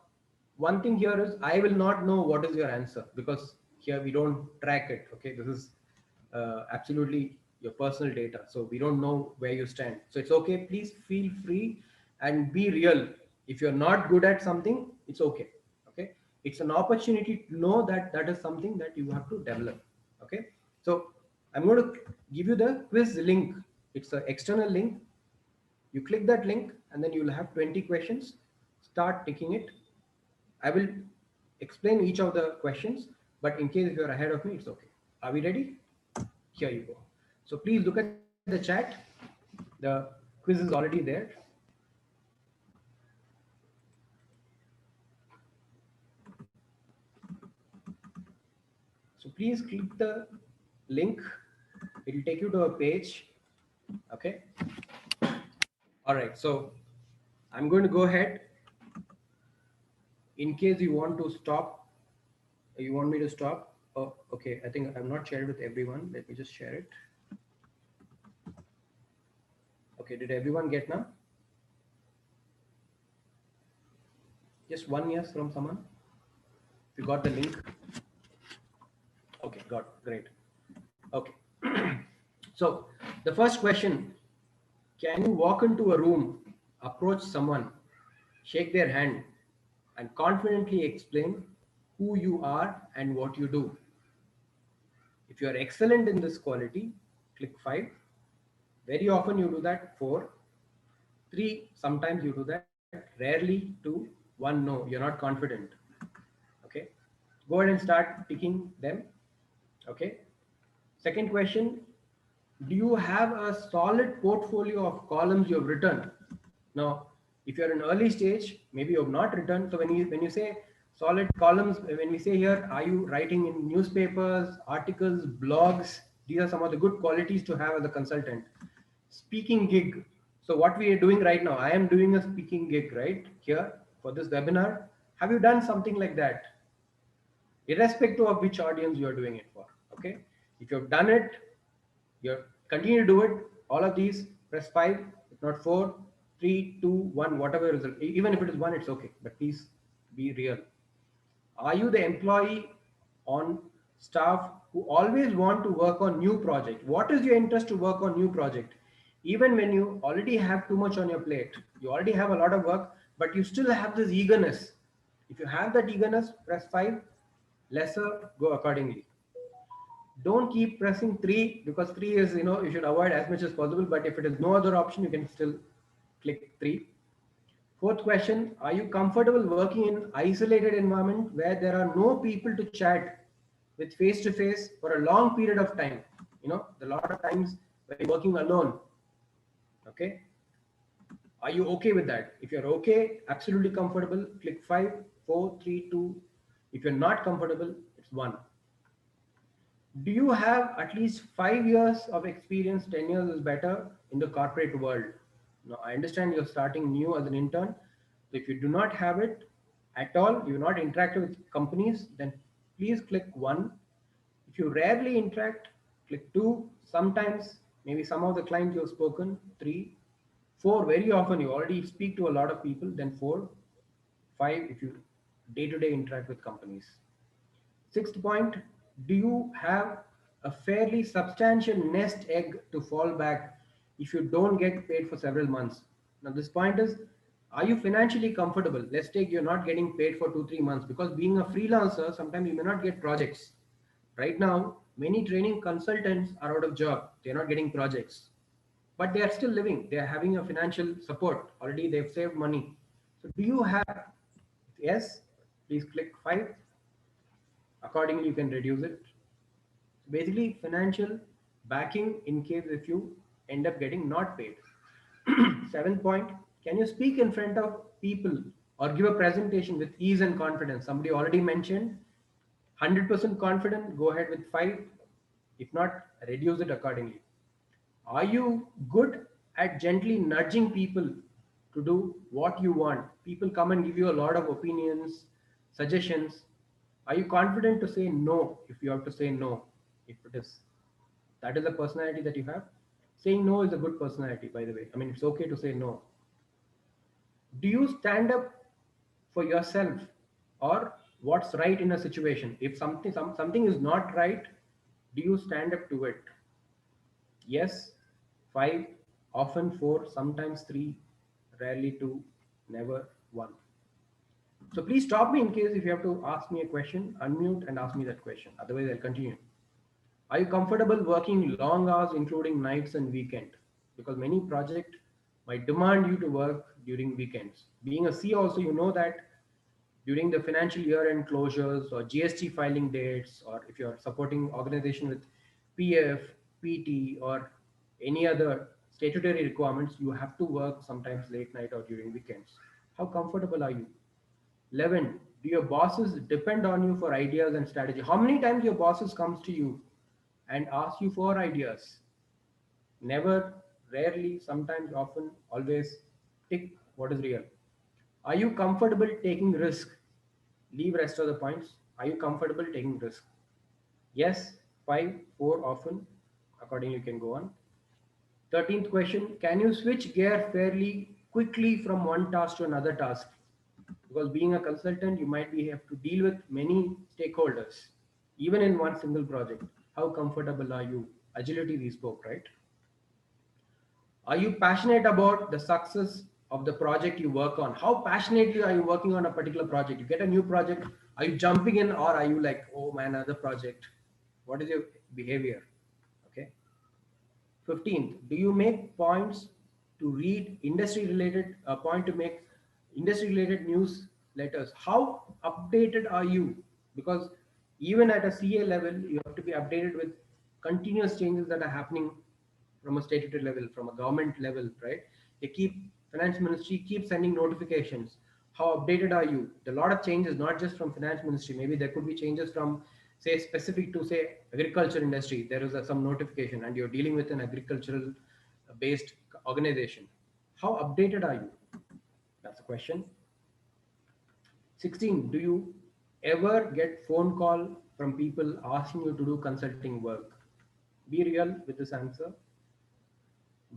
one thing here is I will not know what is your answer because here we don't track it. Okay, this is absolutely your personal data, so we don't know where you stand. So it's okay. Please feel free and be real. If you're not good at something, it's okay. Okay, it's an opportunity to know that that is something that you have to develop. Okay, so I'm going to give you the quiz link. It's an external link. You click that link and then you will have 20 questions. Start ticking it. I will explain each of the questions, but in case if you're ahead of me, it's okay. Are we ready? Here you go. So please look at the chat. The quiz is already there. So please click the link. It will take you to a page. Okay. All right. So I'm going to go ahead. In case you want to stop, you want me to stop. Oh, okay. I think I'm not shared with everyone. Let me just share it. Okay. Did everyone get now? Just one yes from someone. If you got the link. Okay. Got great. Okay. So the first question, can you walk into a room, approach someone, shake their hand, and confidently explain who you are and what you do? If you are excellent in this quality, click 5. Very often you do that. 4. 3, sometimes you do that. Rarely. 2. 1, no, you're not confident. Okay. Go ahead and start picking them. Okay. Second question, do you have a solid portfolio of columns you have written? Now, if you're in early stage, maybe you have not written. So when you say solid columns, when we say here, are you writing in newspapers, articles, blogs? These are some of the good qualities to have as a consultant. Speaking gig. So what we are doing right now, I am doing a speaking gig right here for this webinar. Have you done something like that? Irrespective of which audience you are doing it for. Okay. If you've done it, you continue to do it. All of these, press 5. Not 4, 3, 2, 1, whatever result. Even if it is 1, it's okay. But please be real. Are you the employee on staff who always want to work on new project? What is your interest to work on new project? Even when you already have too much on your plate, you already have a lot of work, but you still have this eagerness. If you have that eagerness, press 5, lesser, go accordingly. Don't keep pressing 3 because 3 is, you should avoid as much as possible. But if it is no other option, you can still click 3. Fourth question, are you comfortable working in isolated environment where there are no people to chat with face to face for a long period of time? A lot of times when you're working alone. Okay. Are you okay with that? If you're okay, absolutely comfortable, click 5, 4, 3, 2. If you're not comfortable, it's 1. Do you have at least 5 years of experience? 10 years is better in the corporate world. Now, I understand you're starting new as an intern. So if you do not have it at all, you're not interacting with companies, then please click 1. If you rarely interact, click 2. Sometimes, maybe some of the clients you've spoken, 3. 4, very often you already speak to a lot of people, then 4. 5, if you day-to-day interact with companies. Sixth point, do you have a fairly substantial nest egg to fall back if you don't get paid for several months? Now, this point is, are you financially comfortable? Let's take you're not getting paid for 2, 3 months because being a freelancer, sometimes you may not get projects. Right now, many training consultants are out of job. They're not getting projects, but they are still living. They are having a financial support. Already they've saved money. So do you have? Yes, please click 5. Accordingly, you can reduce it. Basically, financial backing in case if you end up getting not paid. Seventh point, can you speak in front of people or give a presentation with ease and confidence? Somebody already mentioned 100% confident, go ahead with 5. If not, reduce it accordingly. Are you good at gently nudging people to do what you want? People come and give you a lot of opinions, suggestions. Are you confident to say no if you have to say no? If it is that is a personality that you have. Saying no is a good personality, by the way. I mean, it's okay to say no. Do you stand up for yourself or what's right in a situation? If something is not right, do you stand up to it? Yes, 5, often 4, sometimes 3, rarely 2, never 1. So please stop me in case if you have to ask me a question, unmute and ask me that question. Otherwise, I'll continue. Are you comfortable working long hours, including nights and weekend? Because many projects might demand you to work during weekends. Being a C also, you know that during the financial year end closures or GST filing dates, or if you're supporting organization with PF, PT, or any other statutory requirements, you have to work sometimes late night or during weekends. How comfortable are you? 11, do your bosses depend on you for ideas and strategy? How many times your bosses comes to you and ask you for ideas? Never, rarely, sometimes, often, always. Tick what is real. Are you comfortable taking risk? Leave rest of the points. Are you comfortable taking risk? Yes, 5, 4, often. Accordingly, you can go on. 13th question, can you switch gear fairly quickly from one task to another task? Because being a consultant, you might have to deal with many stakeholders, even in one single project. How comfortable are you? Agility we spoke, right? Are you passionate about the success of the project you work on? How passionately are you working on a particular project? You get a new project, are you jumping in or are you like, oh man, another project? What is your behavior? Okay. 15th, do you make points to read industry related point to make industry related newsletters? How updated are you? Because even at a CA level, you have to be updated with continuous changes that are happening from a statutory level, from a government level, right? They keep finance ministry keep sending notifications. How updated are you? There are a lot of changes, not just from finance ministry. Maybe there could be changes from say specific to say agriculture industry. There is some notification and you're dealing with an agricultural based organization. How updated are you? That's a question. 16, do you ever get phone call from people asking you to do consulting work? Be real with this answer.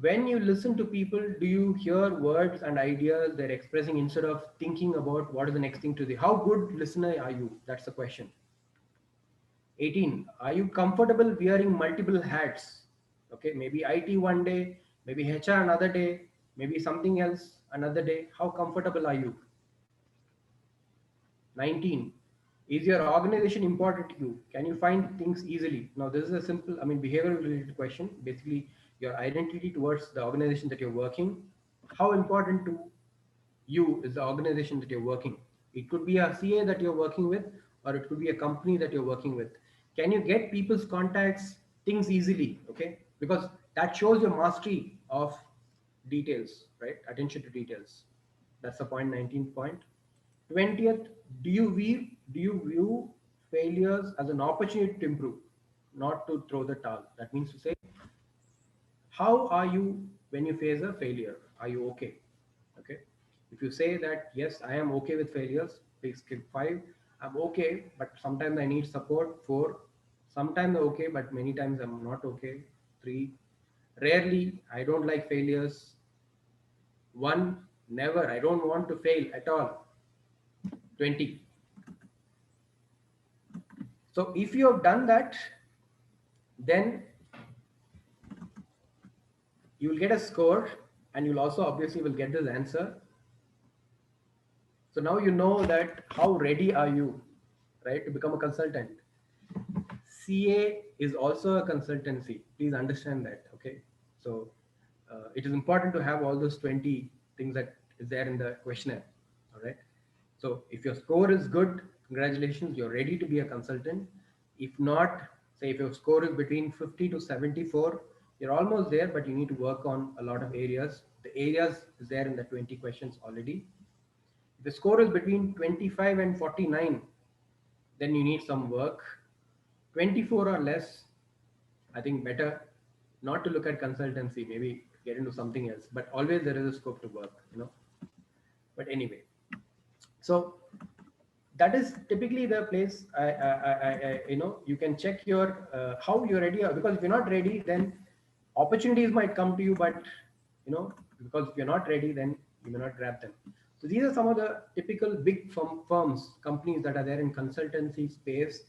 When you listen to people, do you hear words and ideas they're expressing instead of thinking about what is the next thing to say? How good listener are you? That's the question. 18. Are you comfortable wearing multiple hats? Okay, maybe IT one day, maybe HR another day, maybe something else another day. How comfortable are you? 19. Is your organization important to you? Can you find things easily? Now, this is a simple, behavioral related question. Basically, your identity towards the organization that you're working. How important to you is the organization that you're working? It could be a CA that you're working with, or it could be a company that you're working with. Can you get people's contacts, things easily? Okay, because that shows your mastery of details, right? Attention to details. That's the point. 19th point. 20th, do you view failures as an opportunity to improve, not to throw the towel? That means to say, how are you when you face a failure? Are you okay? Okay. If you say that yes, I am okay with failures, please skip 5. I'm okay, but sometimes I need support. 4. Sometimes I'm okay, but many times I'm not okay. 3. Rarely, I don't like failures. 1. Never, I don't want to fail at all. 20. So if you have done that, then you will get a score, and you'll also obviously will get this answer. So now you know that how ready are you, right, to become a consultant. CA is also a consultancy. Please understand that. Okay. So it is important to have all those 20 things that is there in the questionnaire. All right. So if your score is good, congratulations, you're ready to be a consultant. If not, say if your score is between 50 to 74, you're almost there, but you need to work on a lot of areas. The areas is there in the 20 questions already. If the score is between 25 and 49, then you need some work. 24 or less, I think better not to look at consultancy, maybe get into something else, but always there is a scope to work. But anyway, so that is typically the place you can check your how you're ready, because if you're not ready, then opportunities might come to you, but because if you're not ready, then you may not grab them. So these are some of the typical big firms, companies that are there in consultancy space.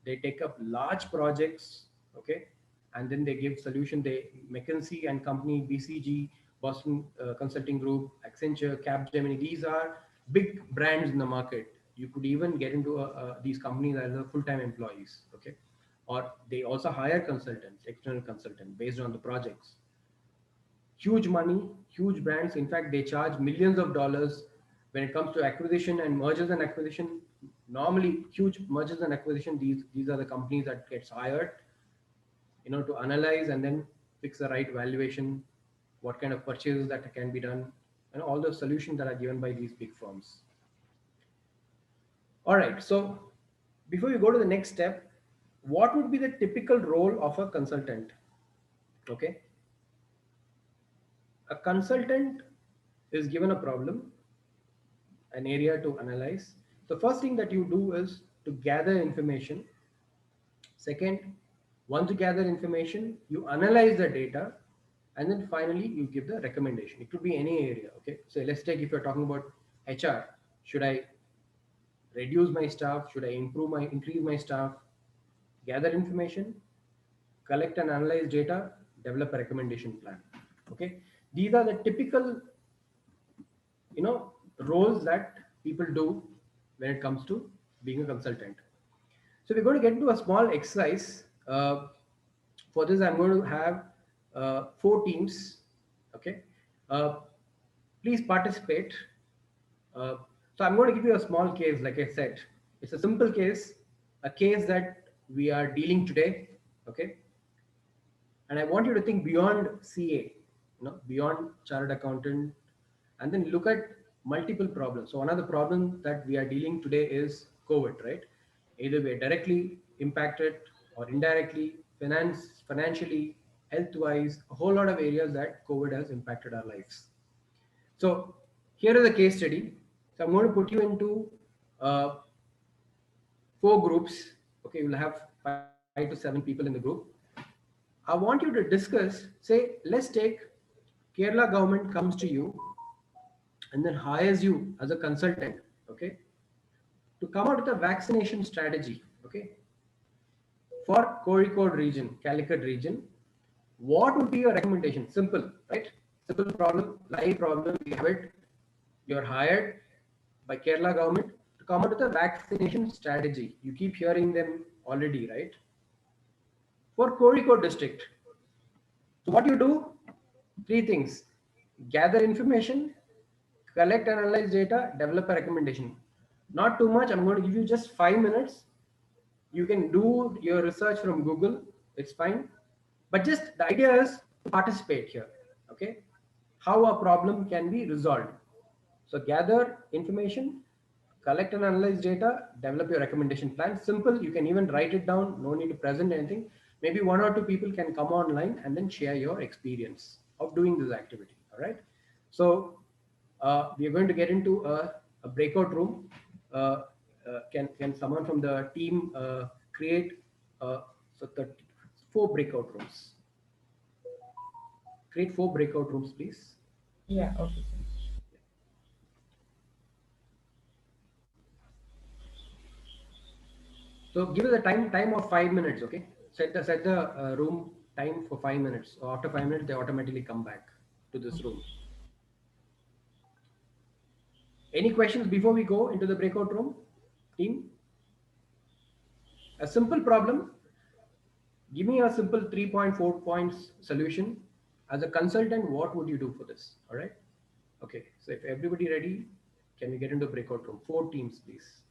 They take up large projects, okay, and then they give solution. They McKinsey and Company, BCG, Boston Consulting Group, Accenture, Capgemini. These are big brands in the market. You could even get into these companies as a full-time employees, okay, or they also hire consultants, external consultants based on the projects. Huge money, huge brands. In fact, they charge millions of dollars when it comes to acquisition and mergers and acquisition. Normally, huge mergers and acquisition. These are the companies that gets hired, to analyze and then fix the right valuation, what kind of purchases that can be done, all the solutions that are given by these big firms. All right. So before you go to the next step, what would be the typical role of a consultant? Okay. A consultant is given a problem, an area to analyze. The first thing that you do is to gather information. Second, once you gather information, you analyze the data, and then finally you give the recommendation. It could be any area. Okay. So let's take, if you're talking about HR, should I reduce my staff? Should I increase my staff? Gather information, collect and analyze data, develop a recommendation plan. Okay. These are the typical roles that people do when it comes to being a consultant. So we're going to get into a small exercise. For this, I'm going to have 4 teams. Okay. uh, Please participate. So I'm going to give you a small case. Like I said, it's a simple case, a case that we are dealing today. Okay. And I want you to think beyond CA, beyond chartered accountant, and then look at multiple problems. So one of the problems that we are dealing today is COVID, right? Either we are directly impacted or indirectly, financially, health-wise, a whole lot of areas that COVID has impacted our lives. So here is a case study. So I'm going to put you into uh, 4 groups. Okay, you'll have 5 to 7 people in the group. I want you to discuss, say, let's take Kerala government comes to you and then hires you as a consultant, okay, to come out with a vaccination strategy, okay, for Kozhikode region, Calicut region. What would be your recommendation? Simple, right? Simple problem, live problem. We have it. You're hired by Kerala government to come out with a vaccination strategy. You keep hearing them already, right? For Kozhikode district. So what you do? Three things: gather information, collect and analyze data, develop a recommendation. Not too much. I'm going to give you just 5 minutes. You can do your research from Google. It's fine. But just the idea is to participate here. Okay. How a problem can be resolved. So gather information, collect and analyze data, develop your recommendation plan. Simple. You can even write it down. No need to present anything. Maybe one or two people can come online and then share your experience of doing this activity. All right. So we are going to get into a breakout room. Can someone from the team create so the 4 breakout rooms? Create 4 breakout rooms, please. Yeah, okay, sir. So give us a time of 5 minutes. Okay, set the room time for 5 minutes. So after 5 minutes, they automatically come back to this room. Any questions before we go into the breakout room, team? A simple problem. Give me a simple 3.4 points solution. As a consultant, what would you do for this? All right. Okay. So if everybody ready, can we get into breakout room? 4 teams, please.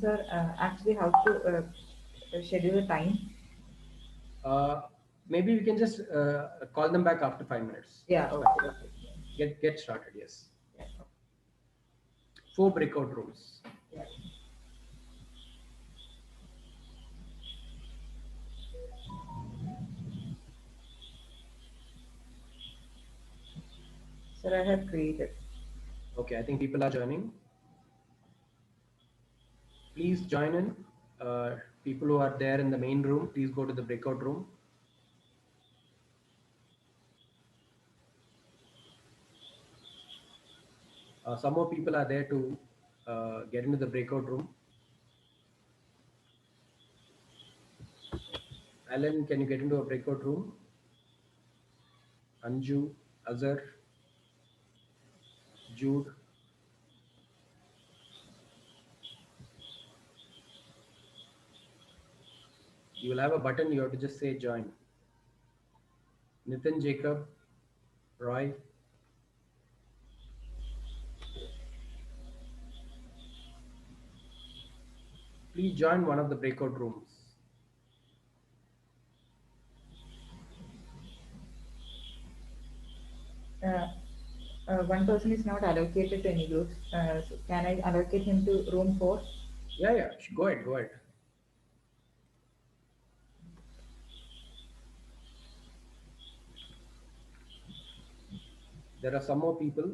Sir, actually, how to schedule a time? Maybe we can just call them back after 5 minutes. Yeah, That's okay, fine. okay. Get started. Yes. Yeah, 4 breakout rooms. yeah. Sir, I have created. Okay. I think people are joining. Please join in. People who are there in the main room, please go to the breakout room. Some more people are there to get into the breakout room. Alan, can you get into a breakout room? Anju, Azhar, Jude. You will have a button, you have to just say join. Nitin, Jacob, Roy. Please join one of the breakout rooms. One person is not allocated to any groups. So can I allocate him to room 4? Yeah, go ahead. There are some more people.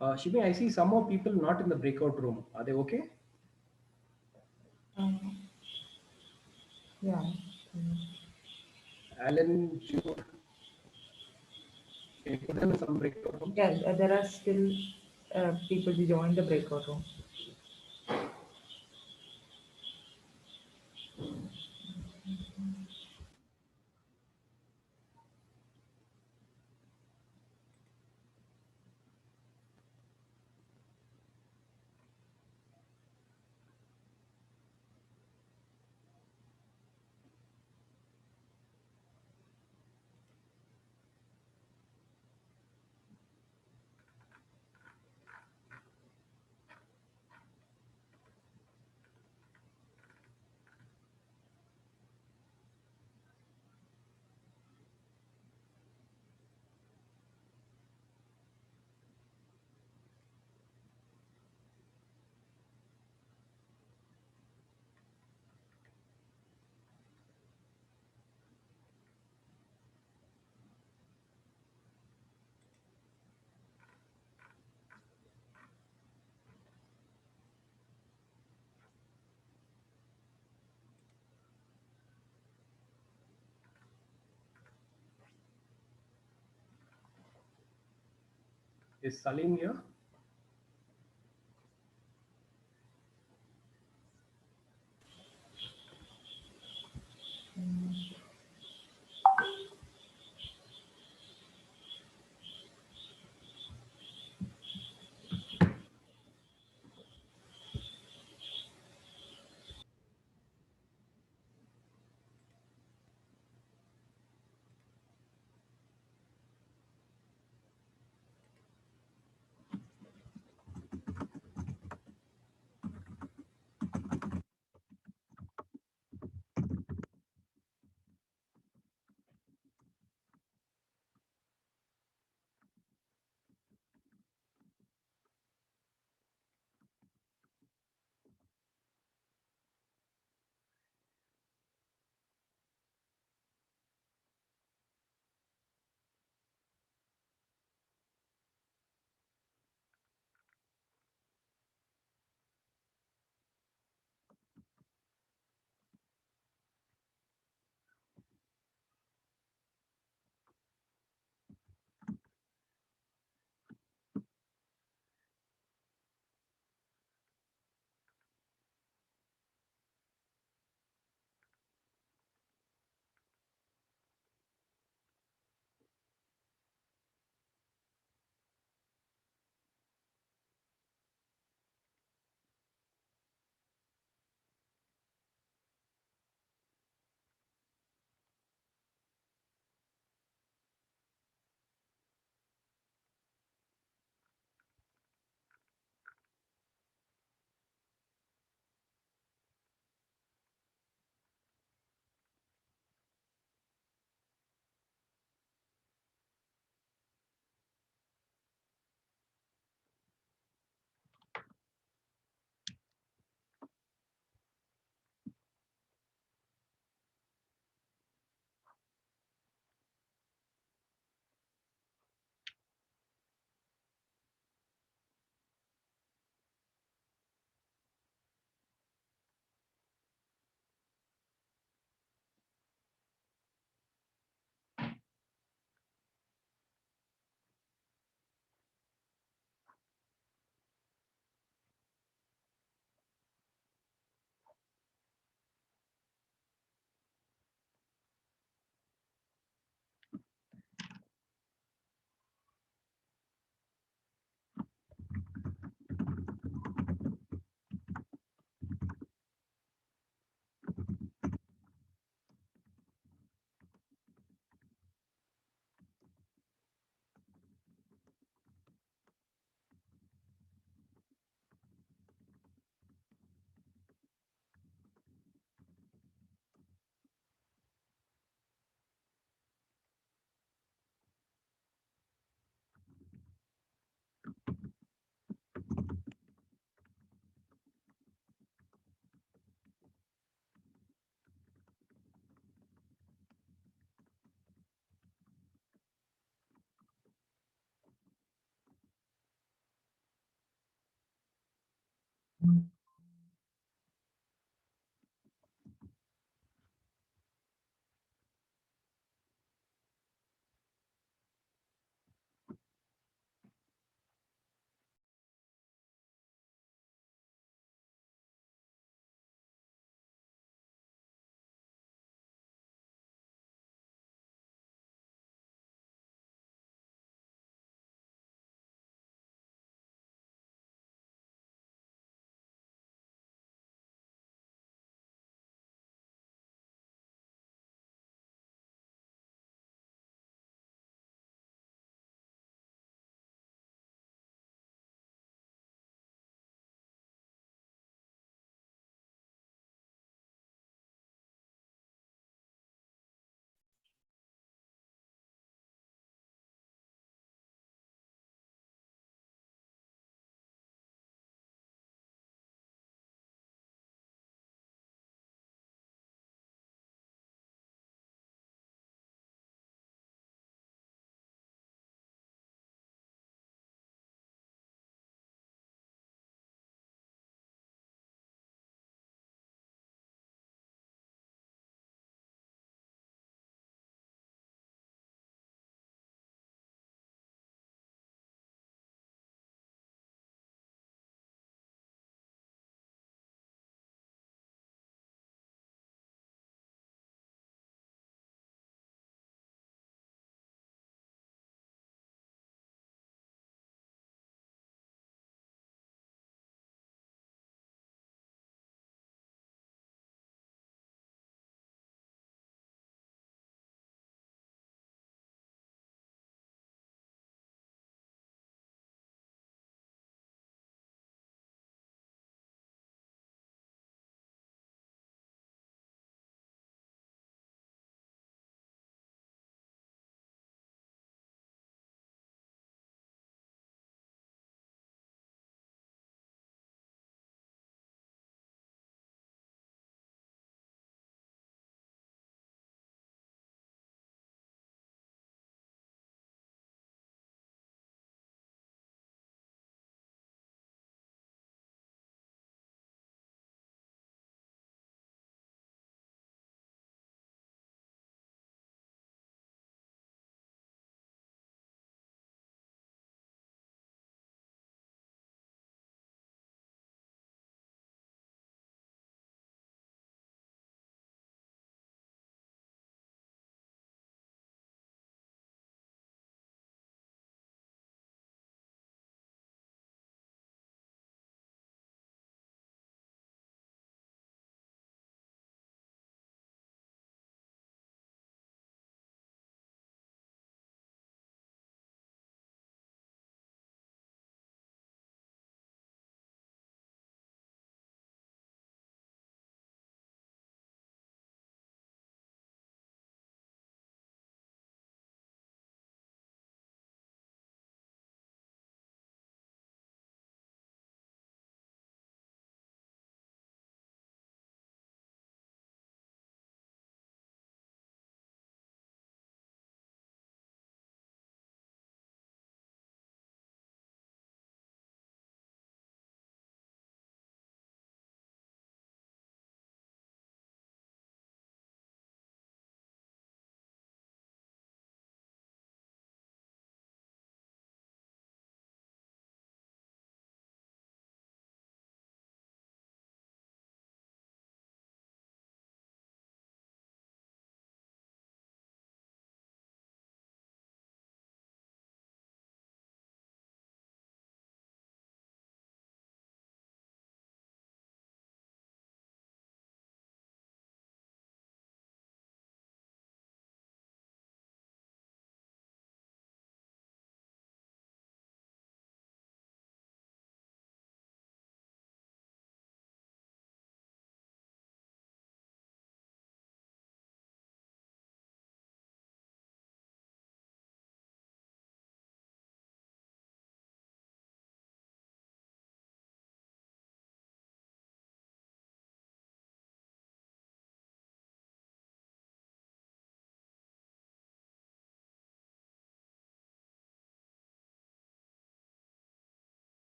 Shimi, I see some more people not in the breakout room. Are they okay? Yeah. Alan, Jude, can you put them in some breakout rooms? Yeah, there are still people to join the breakout room. Is Salim here?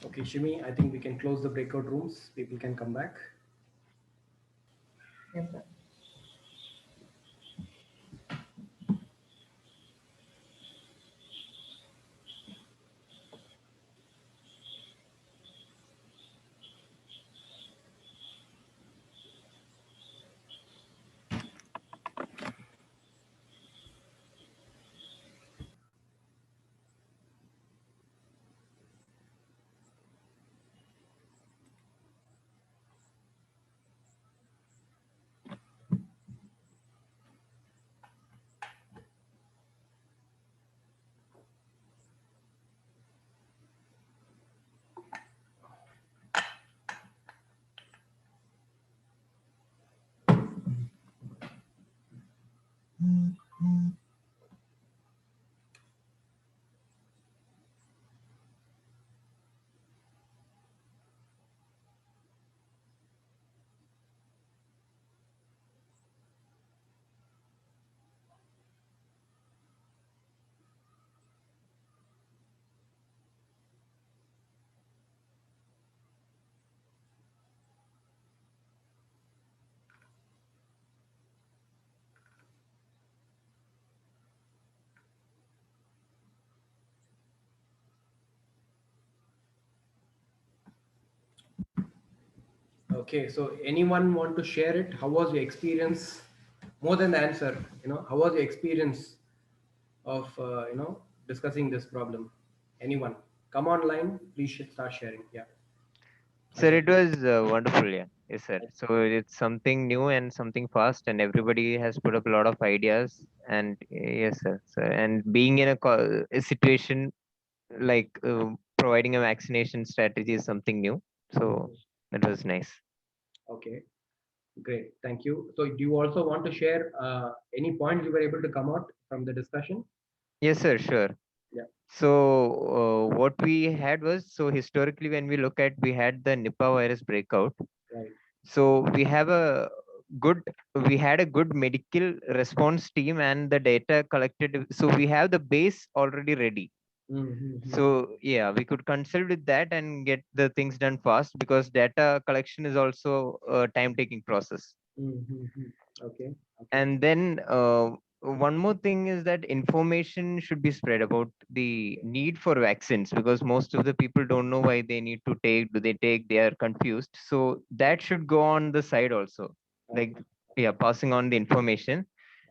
Okay, Shimi, I think we can close the breakout rooms. People can come back. Yes, sir. Okay, so anyone want to share it? How was your experience? More than the answer, how was your experience of discussing this problem? Anyone? Come online, please start sharing. Yeah, Sir, Ajay. it was wonderful. Yeah, yes, sir. So it's something new and something fast, and everybody has put up a lot of ideas. And yes, sir. So, and being in a situation like providing a vaccination strategy is something new. So that was nice. Okay, great. Thank you. So, do you also want to share any points you were able to come out from the discussion? Yes, sir. Sure. Yeah. So what we had was, so historically when we look at, we had the Nipah virus breakout. Right. So good we had a good medical response team and the data collected. So we have the base already ready. Mm-hmm. So yeah, we could consult with that and get the things done fast, because data collection is also a time taking process. Mm-hmm. Okay. Okay. And then one more thing is that information should be spread about the need for vaccines, because most of the people don't know why they need to take, do they take, they are confused. So that should go on the side also, like, yeah, passing on the information.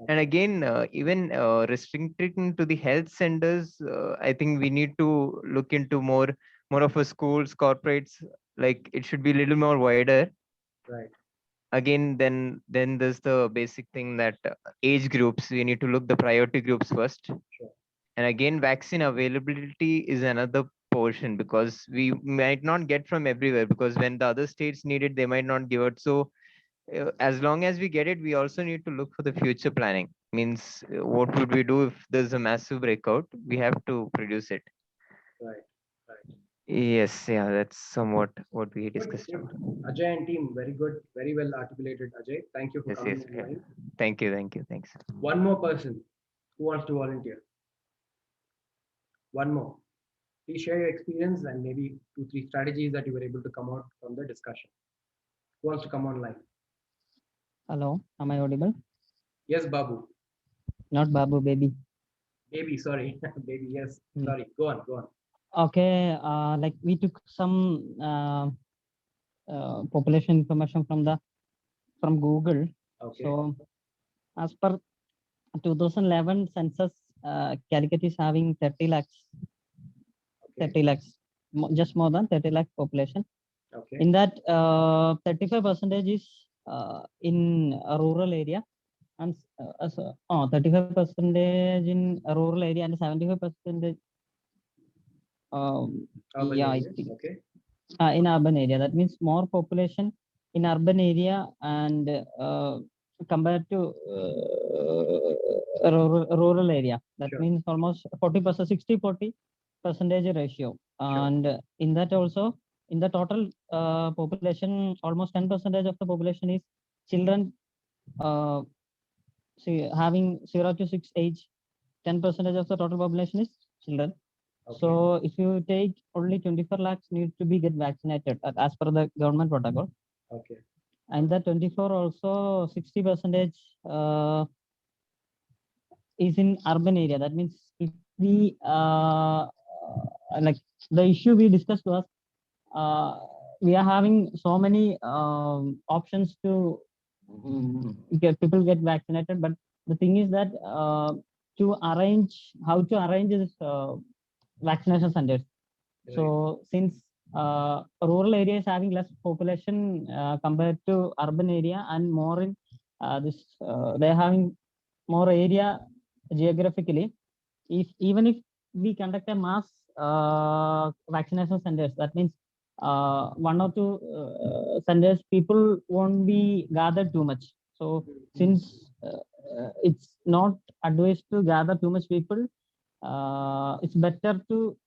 And again, even restricting to the health centers, I think we need to look into more of a schools, corporates, like it should be a little more wider. Right. Again, then there's the basic thing that age groups, we need to look the priority groups first. Sure. And again, vaccine availability is another portion, because we might not get from everywhere, because when the other states need it, they might not give it. So as long as we get it, we also need to look for the future planning. Means what would we do if there's a massive breakout? We have to produce it. Right. Right. Yes, yeah, that's somewhat what we Good. discussed Good. about. Ajay and team, very good. Very well articulated, Ajay. Thank you for Yes, coming yes, yeah. online. Thank you, thanks. One more person who wants to volunteer. One more. Please share your experience and maybe 2, 3 strategies that you were able to come out from the discussion. Who wants to come online? Hello, am I audible? Yes, Babu. Not Babu, baby. Baby, sorry. Baby, yes. Hmm. Sorry. Go on, go on. Okay, like we took some population information from Google. Okay. So as per 2011 census, Calicut is having 30 lakhs, Okay. 30 lakhs, just more than 30 lakh population. Okay. In that, 35% is in a rural area, and 35% in a rural area and 75%. Urban Yeah, I areas. think Okay. in urban area. That means more population in urban area, and compared to rural area. That Sure. means almost 40%, 60-40 percentage ratio. And in that also, in the total population, almost 10% of the population is children. See, having 0 to 6 age, 10% of the total population is children. Okay. So if you take only 24 lakhs need to be get vaccinated as per the government protocol. Okay. And the 24 also 60% is in urban area. That means if we like the issue we discussed was uh, we are having so many options to get people get vaccinated, but the thing is that to arrange how to arrange this vaccination centers. So since rural area is having less population compared to urban area, and more in they're having more area geographically. If even if we conduct a mass vaccination centers, that means one or two centers, people won't be gathered too much. So since it's not advised to gather too much people, it's better to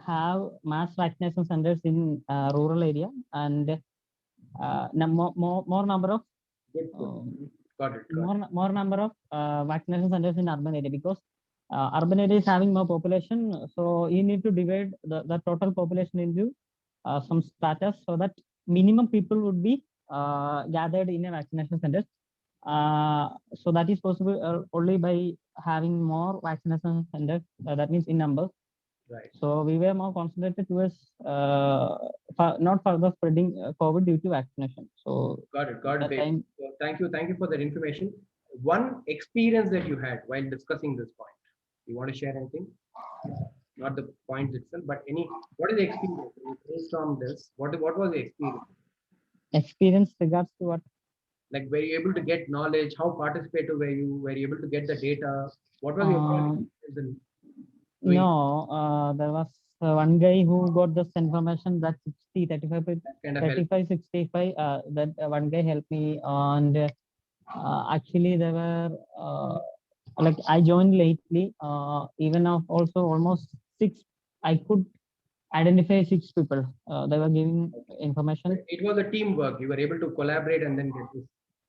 have mass vaccination centers in rural area, and more number of Good. um, Got it. Got it. more number of vaccination centers in urban area, because urban area is having more population, so you need to divide the total population into some status, so that minimum people would be gathered in a vaccination center. So that is possible only by having more vaccination centers, that means in numbers. Right. So we were more concentrated towards not further spreading COVID due to vaccination. So Got it. Got it. that Babe. time, So thank you. Thank you for that information. One experience that you had while discussing this point. You want to share anything? Not the points itself, but any. What is the experience? When you brainstorm this, what was the experience? experience regards to what? Like, were you able to get knowledge? How participative were you? Were you able to get the data? What was your Um, experience in doing no, there was one guy who got this information that 60, 35, that kind of help? 35, 65. That one guy helped me, and actually there were like I joined lately. Even of also almost six, I could identify six people. They were giving information. It was a teamwork. You were able to collaborate and then get this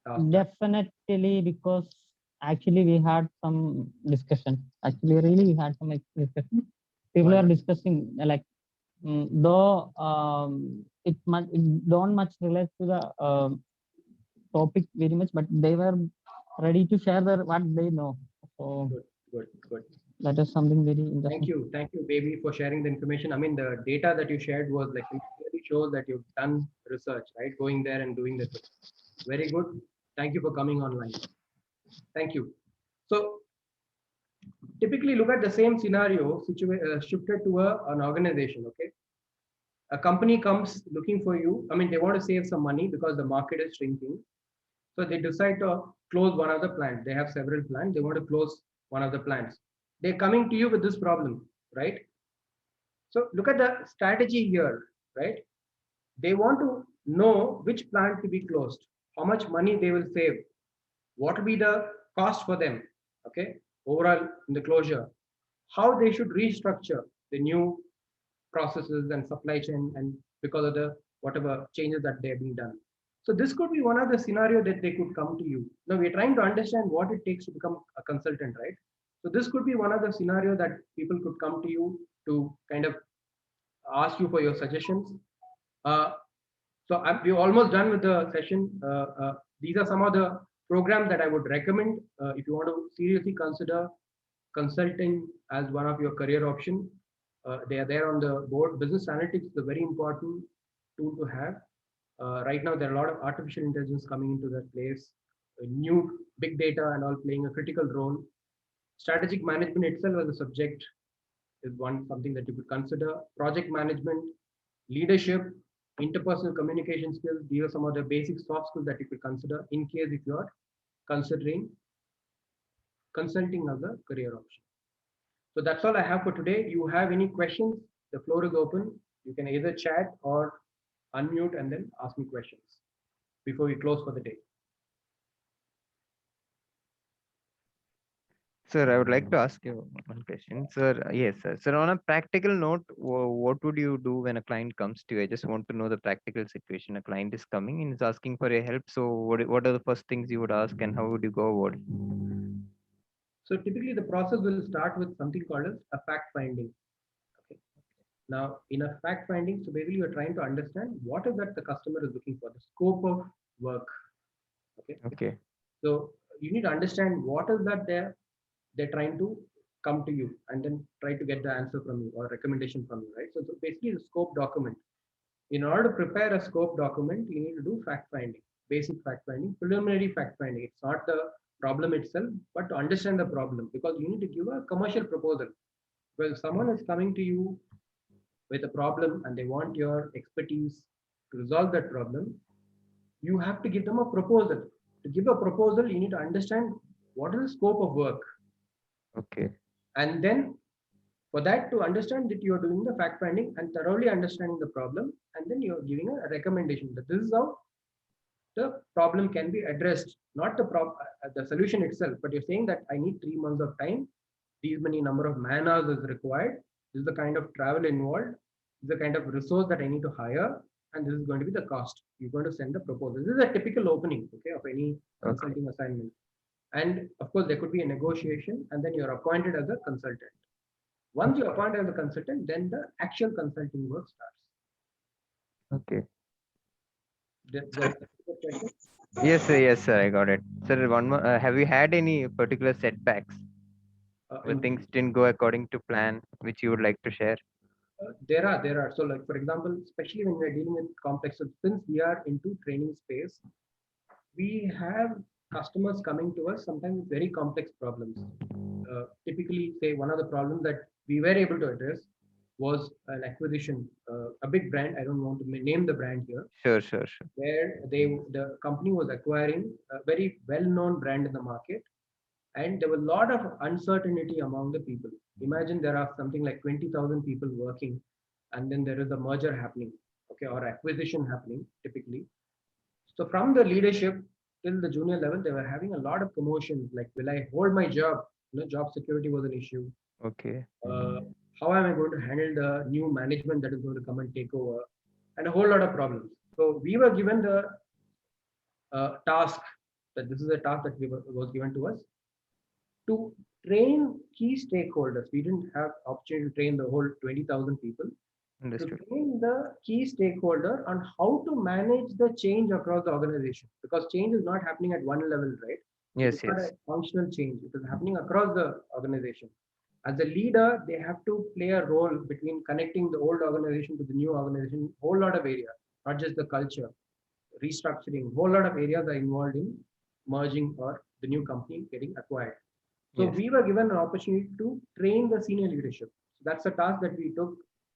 task done. Definitely, because actually we had some discussion. Actually, really, we had some discussion. People Why are not? discussing like, though it don't much relate to the topic very much, but they were ready to share their what they know. So Good, good, good. that is something very interesting. Thank you, baby, for sharing the information. I mean, the data that you shared was like it really shows that you've done research, right? Going there and doing the very good. Thank you for coming online. Thank you. So typically look at the same scenario shifted to an organization. Okay, a company comes looking for you. I mean, they want to save some money because the market is shrinking. So they decide to close one of the plants. They have several plants. They want to close one of the plants. They're coming to you with this problem, right? So look at the strategy here, right? They want to know which plant to be closed, how much money they will save, what will be the cost for them, okay, overall in the closure, how they should restructure the new processes and supply chain, and because of the whatever changes that they have been done. So this could be one of the scenario that they could come to you. Now we're trying to understand what it takes to become a consultant, right? So this could be one of the scenario that people could come to you to kind of ask you for your suggestions. Uh, we're almost done with the session. These are some of the programs that I would recommend if you want to seriously consider consulting as one of your career option. They are there on the board. Business analytics is a very important tool to have. Right now, there are a lot of artificial intelligence coming into that place. New big data and all playing a critical role. Strategic management itself as a subject is something that you could consider. Project management, leadership, interpersonal communication skills. These are some of the basic soft skills that you could consider in case if you are considering consulting as a career option. So that's all I have for today. You have any questions? The floor is open. You can either chat or unmute and then ask me questions before we close for the day. Sir, I would like to ask you one question. Sir, yes, sir. Sir, on a practical note, what would you do when a client comes to you? I just want to know the practical situation. A client is coming and is asking for your help. So what are the first things you would ask, and how would you go about it? So typically the process will start with something called as a fact finding. Okay. Now, in a fact finding, so basically you're trying to understand what is that the customer is looking for, the scope of work. Okay. Okay. So you need to understand what is that they're trying to come to you and then try to get the answer from you or recommendation from you, right? So basically the scope document. In order to prepare a scope document, you need to do fact finding, basic fact finding, preliminary fact finding. It's not the problem itself, but to understand the problem, because you need to give a commercial proposal. Well, if someone is coming to you with a problem and they want your expertise to resolve that problem, you have to give them a proposal. To give a proposal, you need to understand what is the scope of work. Okay. And then for that to understand that you're doing the fact finding and thoroughly understanding the problem, and then you're giving a recommendation that this is how the problem can be addressed, not the solution itself, but you're saying that I need 3 months of time, these many number of man hours is required, this is the kind of travel involved, this is the kind of resource that I need to hire, and this is going to be the cost. You're going to send the proposal. This is a typical opening, okay, of any consulting assignment. And of course, there could be a negotiation, and then you're appointed as a consultant. Once you're appointed as a consultant, then the actual consulting work starts. Okay. Question? Yes, sir, I got it. Sir, one more. Have you had any particular setbacks where things didn't go according to plan, which you would like to share? There are. So, like for example, especially when we're dealing with complex, so since we are into training space, we have customers coming to us sometimes with very complex problems. Typically, say one of the problems that we were able to address was an acquisition, a big brand. I don't want to name the brand here. Sure. Where the company was acquiring a very well-known brand in the market, and there was a lot of uncertainty among the people. Imagine there are something like 20,000 people working, and then there is a merger happening, okay, or acquisition happening typically. So from the leadership till the junior level, they were having a lot of commotions like, will I hold my job? Job security was an issue. Okay. How am I going to handle the new management that is going to come and take over? And a whole lot of problems. So we were given the task, that this is a task that was given to us, to train key stakeholders. We didn't have opportunity to train the whole 20,000 people. Understood. To train the key stakeholder on how to manage the change across the organization, because change is not happening at one level, right? Yes. Not a functional change. It is happening across the organization. As a leader, they have to play a role between connecting the old organization to the new organization. Whole lot of areas, not just the culture, restructuring. Whole lot of areas are involved in merging or the new company getting acquired. So Yes. we were given an opportunity to train the senior leadership. So that's a task that we took.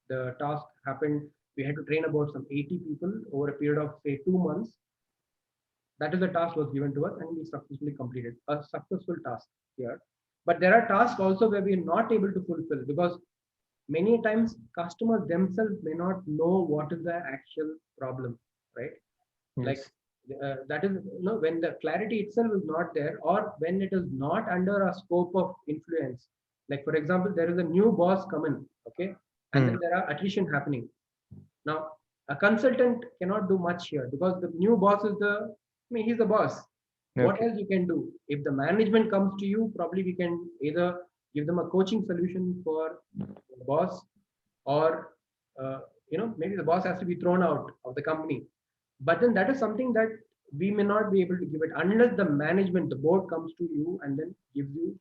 The task happened. We had to train about some 80 people over a period of say 2 months. That is the task was given to us, and we successfully completed a successful task here. But there are tasks also where we are not able to fulfill, because many times customers themselves may not know what is the actual problem, right? Yes. Like that is, when the clarity itself is not there, or when it is not under a scope of influence. Like for example, there is a new boss coming, okay, and then there are attrition happening. Now a consultant cannot do much here, because the new boss is he's the boss. What Okay. else you can do? If the management comes to you, probably we can either give them a coaching solution for the boss, or maybe the boss has to be thrown out of the company. But then that is something that we may not be able to give it unless the management, the board comes to you and then gives you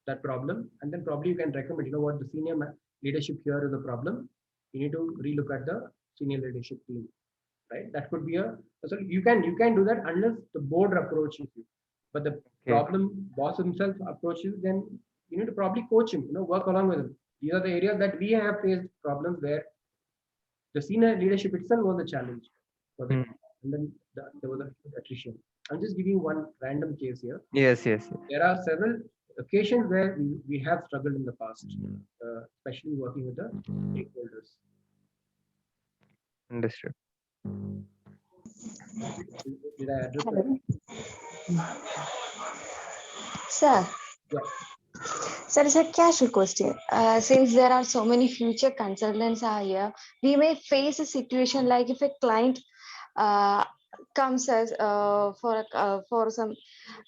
that problem, and then probably you can recommend, what the senior leadership here is a problem. You need to relook at the senior leadership team, right? That could be so you can do that unless the board approaches you. But the problem boss himself approaches, then you need to probably coach him, work along with him. These are the areas that we have faced problems where the senior leadership itself was a challenge for them. And then there was a attrition. I'm just giving one random case here. Yes. There are several occasions where we have struggled in the past, especially working with the stakeholders. Understood. Did I address Hello. that? Sir. Yeah. Sir, it's a casual question. Since there are so many future consultants are here, we may face a situation like if a client comes as for some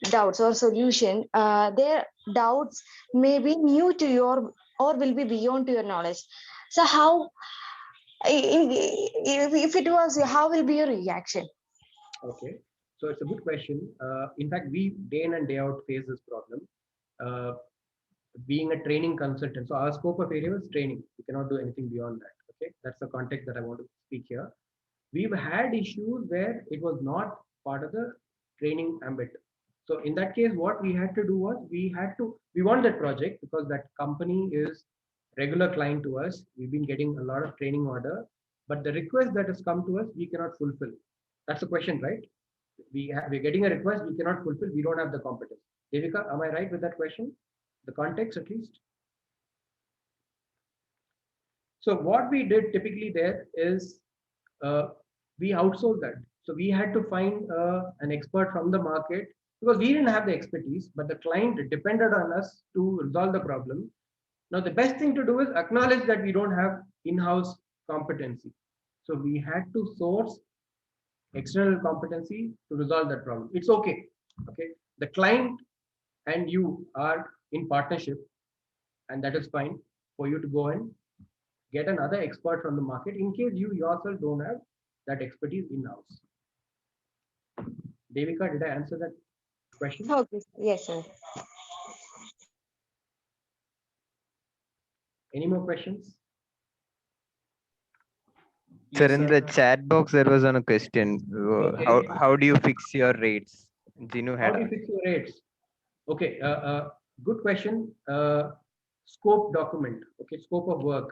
doubts or solution, their doubts may be new to your or will be beyond to your knowledge. So how, if it was you, how will be your reaction? Okay, so it's a good question. In fact, we day in and day out face this problem. Uh, Being a training consultant, so our scope of area is training. We cannot do anything beyond that. Okay, that's the context that I want to speak here. We've had issues where it was not part of the training ambit. So in that case, what we had to do was we won that project because that company is regular client to us. We've been getting a lot of training order, but the request that has come to us, we cannot fulfill. That's the question, right? We're getting a request we cannot fulfill. We don't have the competence. Devika, am I right with that question? The context at least. So what we did typically there is uh, we outsourced that. So we had to find an expert from the market because we didn't have the expertise, but the client depended on us to resolve the problem. Now the best thing to do is acknowledge that we don't have in-house competency. So we had to source external competency to resolve that problem. It's okay. Okay. The client and you are in partnership, and that is fine for you to go and get another expert from the market in case you yourself don't have that expertise in-house. Devika, did I answer that question? Okay, yes, sir. Any more questions? Sir, Yes, in sir. the chat box, there was a question. Okay. How do you fix your rates? Jinu How had do you asked. fix your rates? Okay, good question. Scope document. Okay, scope of work.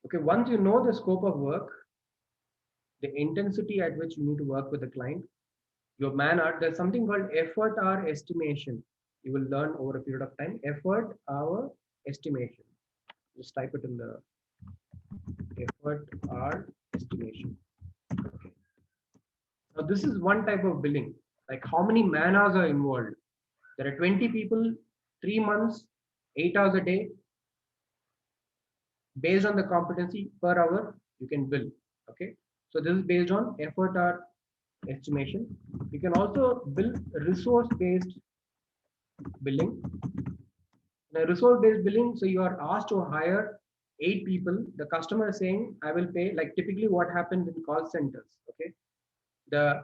Okay, once you know the scope of work, the intensity at which you need to work with the client, your man hour, there's something called effort hour estimation. You will learn over a period of time. Effort hour estimation. Just type it in the effort hour estimation. Okay. Now this is one type of billing. Like how many man hours are involved? There are 20 people, 3 months, 8 hours a day. Based on the competency per hour, you can bill. Okay. So this is based on effort hour estimation. You can also bill resource-based billing. Now, resource-based billing, so you are asked to hire 8 people. The customer is saying, I will pay, like typically what happens in call centers. Okay. The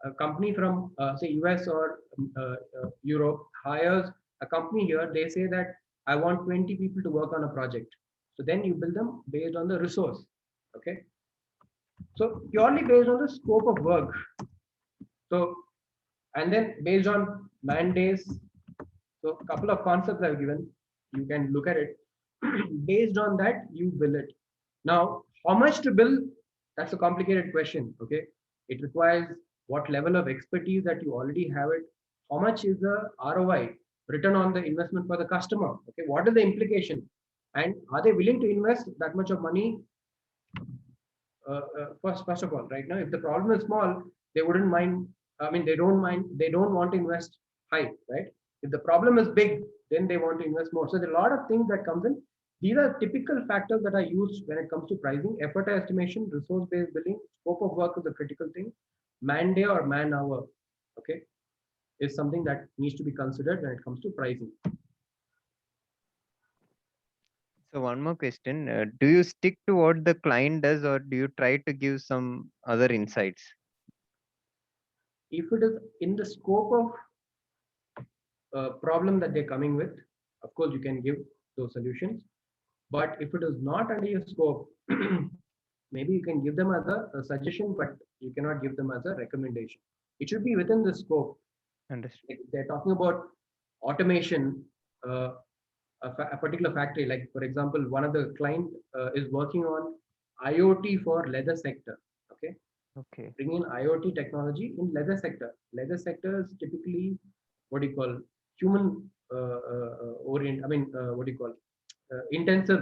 a company from say US or Europe hires a company here. They say that I want 20 people to work on a project. So then you build them based on the resource. Okay. So purely based on the scope of work. So and then based on man days. So a couple of concepts I've given. You can look at it. Based on that, you bill it. Now, how much to bill? That's a complicated question. Okay. It requires what level of expertise that you already have it. How much is the ROI, return on the investment for the customer? Okay. What is the implication? And are they willing to invest that much of money? First of all, right now, if the problem is small, they wouldn't mind. I mean, they don't mind. They don't want to invest high, right? If the problem is big, then they want to invest more. So there are a lot of things that comes in. These are typical factors that are used when it comes to pricing. Effort estimation, resource-based billing, scope of work is a critical thing. Man day or man hour, okay, is something that needs to be considered when it comes to pricing. So one more question. Do you stick to what the client does, or do you try to give some other insights? If it is in the scope of problem that they're coming with, of course, you can give those solutions. But if it is not under your scope, maybe you can give them as a suggestion, but you cannot give them as a recommendation. It should be within the scope. Understood. Like they're talking about automation, a particular factory. Like for example, one of the client is working on IoT for leather sector. Okay, Okay. bringing IoT technology in leather sector. Leather sector is typically what do you call human orient. I mean, what do you call intensive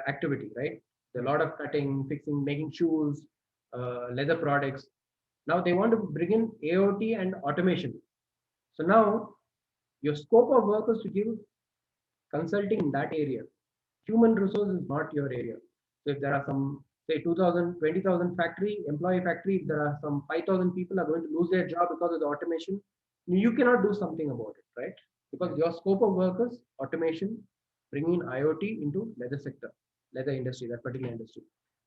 activity, right? There's a lot of cutting, fixing, making shoes, leather products. Now they want to bring in AOT and automation. So now your scope of work is to give consulting in that area. Human resource is not your area. So if there are some, say 2,000, 20,000 employee factory, if there are some 5,000 people are going to lose their job because of the automation, you cannot do something about it, right? Because your scope of work is automation, bringing IoT into leather sector. leather industry, that particular industry.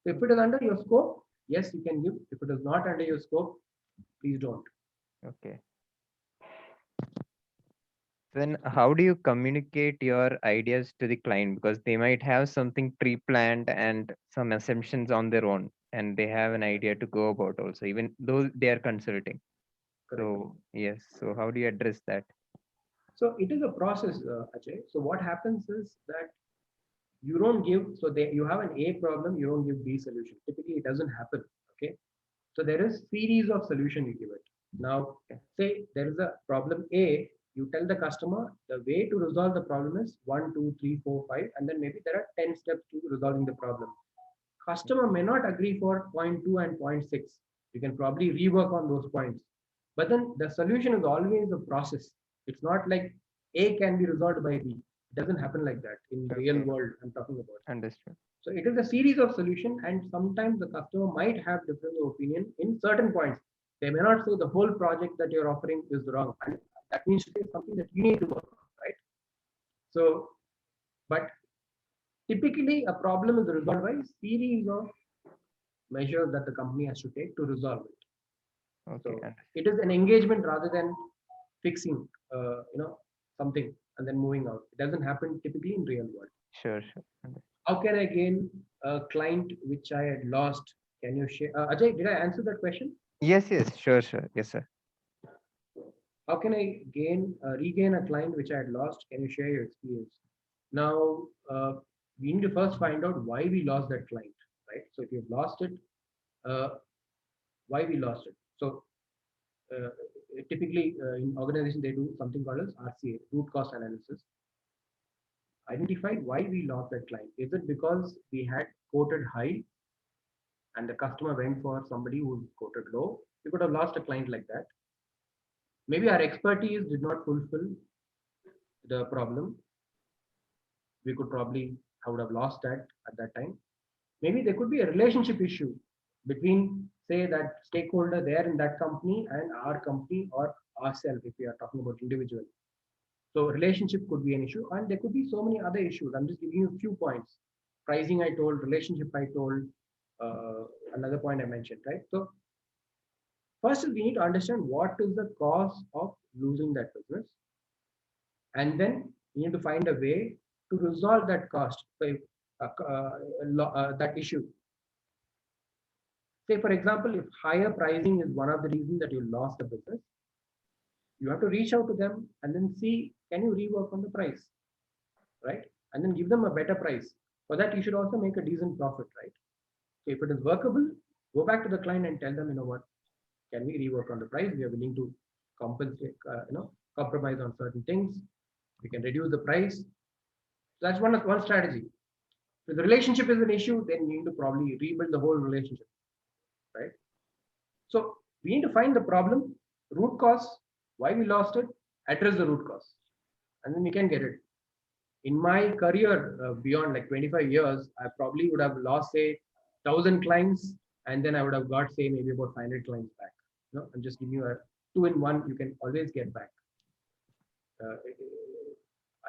So if it is under your scope, yes, you can give. If it is not under your scope, please don't. Okay. Then how do you communicate your ideas to the client? Because they might have something pre-planned and some assumptions on their own, and they have an idea to go about also, even though they are consulting. Correct. So yes, so how do you address that? So it is a process, Ajay. So what happens is that you don't give, so you have an A problem, you don't give B solution. Typically, it doesn't happen. Okay. So there is series of solution you give it. Now, say there is a problem A, you tell the customer the way to resolve the problem is 1, 2, 3, 4, 5, and then maybe there are 10 steps to resolving the problem. Customer may not agree for point 2 and point 6. You can probably rework on those points. But then the solution is always a process. It's not like A can be resolved by B. It doesn't happen like that in real world I'm talking about. Understood. So it is a series of solution, and sometimes the customer might have different opinion in certain points. They may not say the whole project that you're offering is wrong, and that means to say something that you need to work on, right? So, but typically a problem is resolved by series of measures that the company has to take to resolve it. Okay. So it is an engagement rather than fixing, something and then moving out. It doesn't happen typically in real world. Sure, sure. Understood. How can I gain a client which I had lost? Can you share? Ajay, did I answer that question? Yes, yes, sure, sure. Yes, sir. How can I regain a client which I had lost? Can you share your experience? Now, we need to first find out why we lost that client, right? So if you've lost it, why we lost it? So uh, typically in organization, they do something called as RCA, root cause analysis. Identify why we lost that client. Is it because we had quoted high and the customer went for somebody who quoted low? We could have lost a client like that. Maybe our expertise did not fulfill the problem. We could probably, I would have lost that at that time. Maybe there could be a relationship issue between, say, that stakeholder there in that company and our company or ourselves, if we are talking about individual. So relationship could be an issue, and there could be so many other issues. I'm just giving you a few points. Pricing I told, relationship I told, another point I mentioned, right? So first we need to understand what is the cause of losing that business, and then we need to find a way to resolve that cost, that issue. Say, for example, if higher pricing is one of the reasons that you lost the business, you have to reach out to them and then see, can you rework on the price, right? And then give them a better price. For that, you should also make a decent profit, right? So if it is workable, go back to the client and tell them, you know what, can we rework on the price? We are willing to compensate, compromise on certain things. We can reduce the price. That's one strategy. If the relationship is an issue, then you need to probably rebuild the whole relationship, right? So we need to find the problem, root cause, why we lost it, address the root cause, and then we can get it. In my career, beyond like 25 years, I probably would have lost, say, 1,000 clients, and then I would have got, say, maybe about 500 clients back. I'm just giving you a 2-in-1. You can always get back.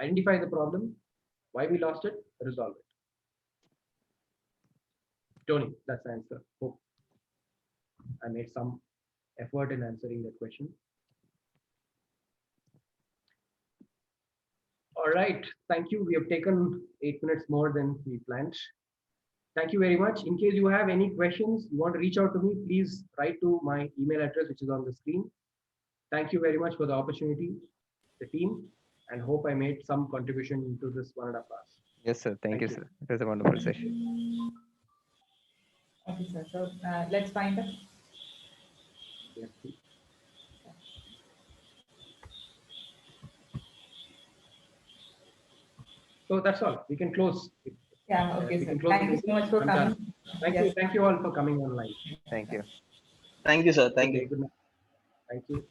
Identify the problem, why we lost it, resolve it. Tony, that's the answer. Hope I made some effort in answering that question. All right, thank you. We have taken 8 minutes more than we planned. Thank you very much. In case you have any questions, you want to reach out to me, please write to my email address, which is on the screen. Thank you very much for the opportunity, the team, and hope I made some contribution to this 1.5 hours. Yes, sir. Thank you, sir. It was a wonderful session. Okay, sir. So let's find out. Yes, please. So that's all. We can close. Yeah, okay, sir. Thank you so much for coming. Thank you all for coming online. Thank you. Thank you, sir. Thank you. Good night. Thank you.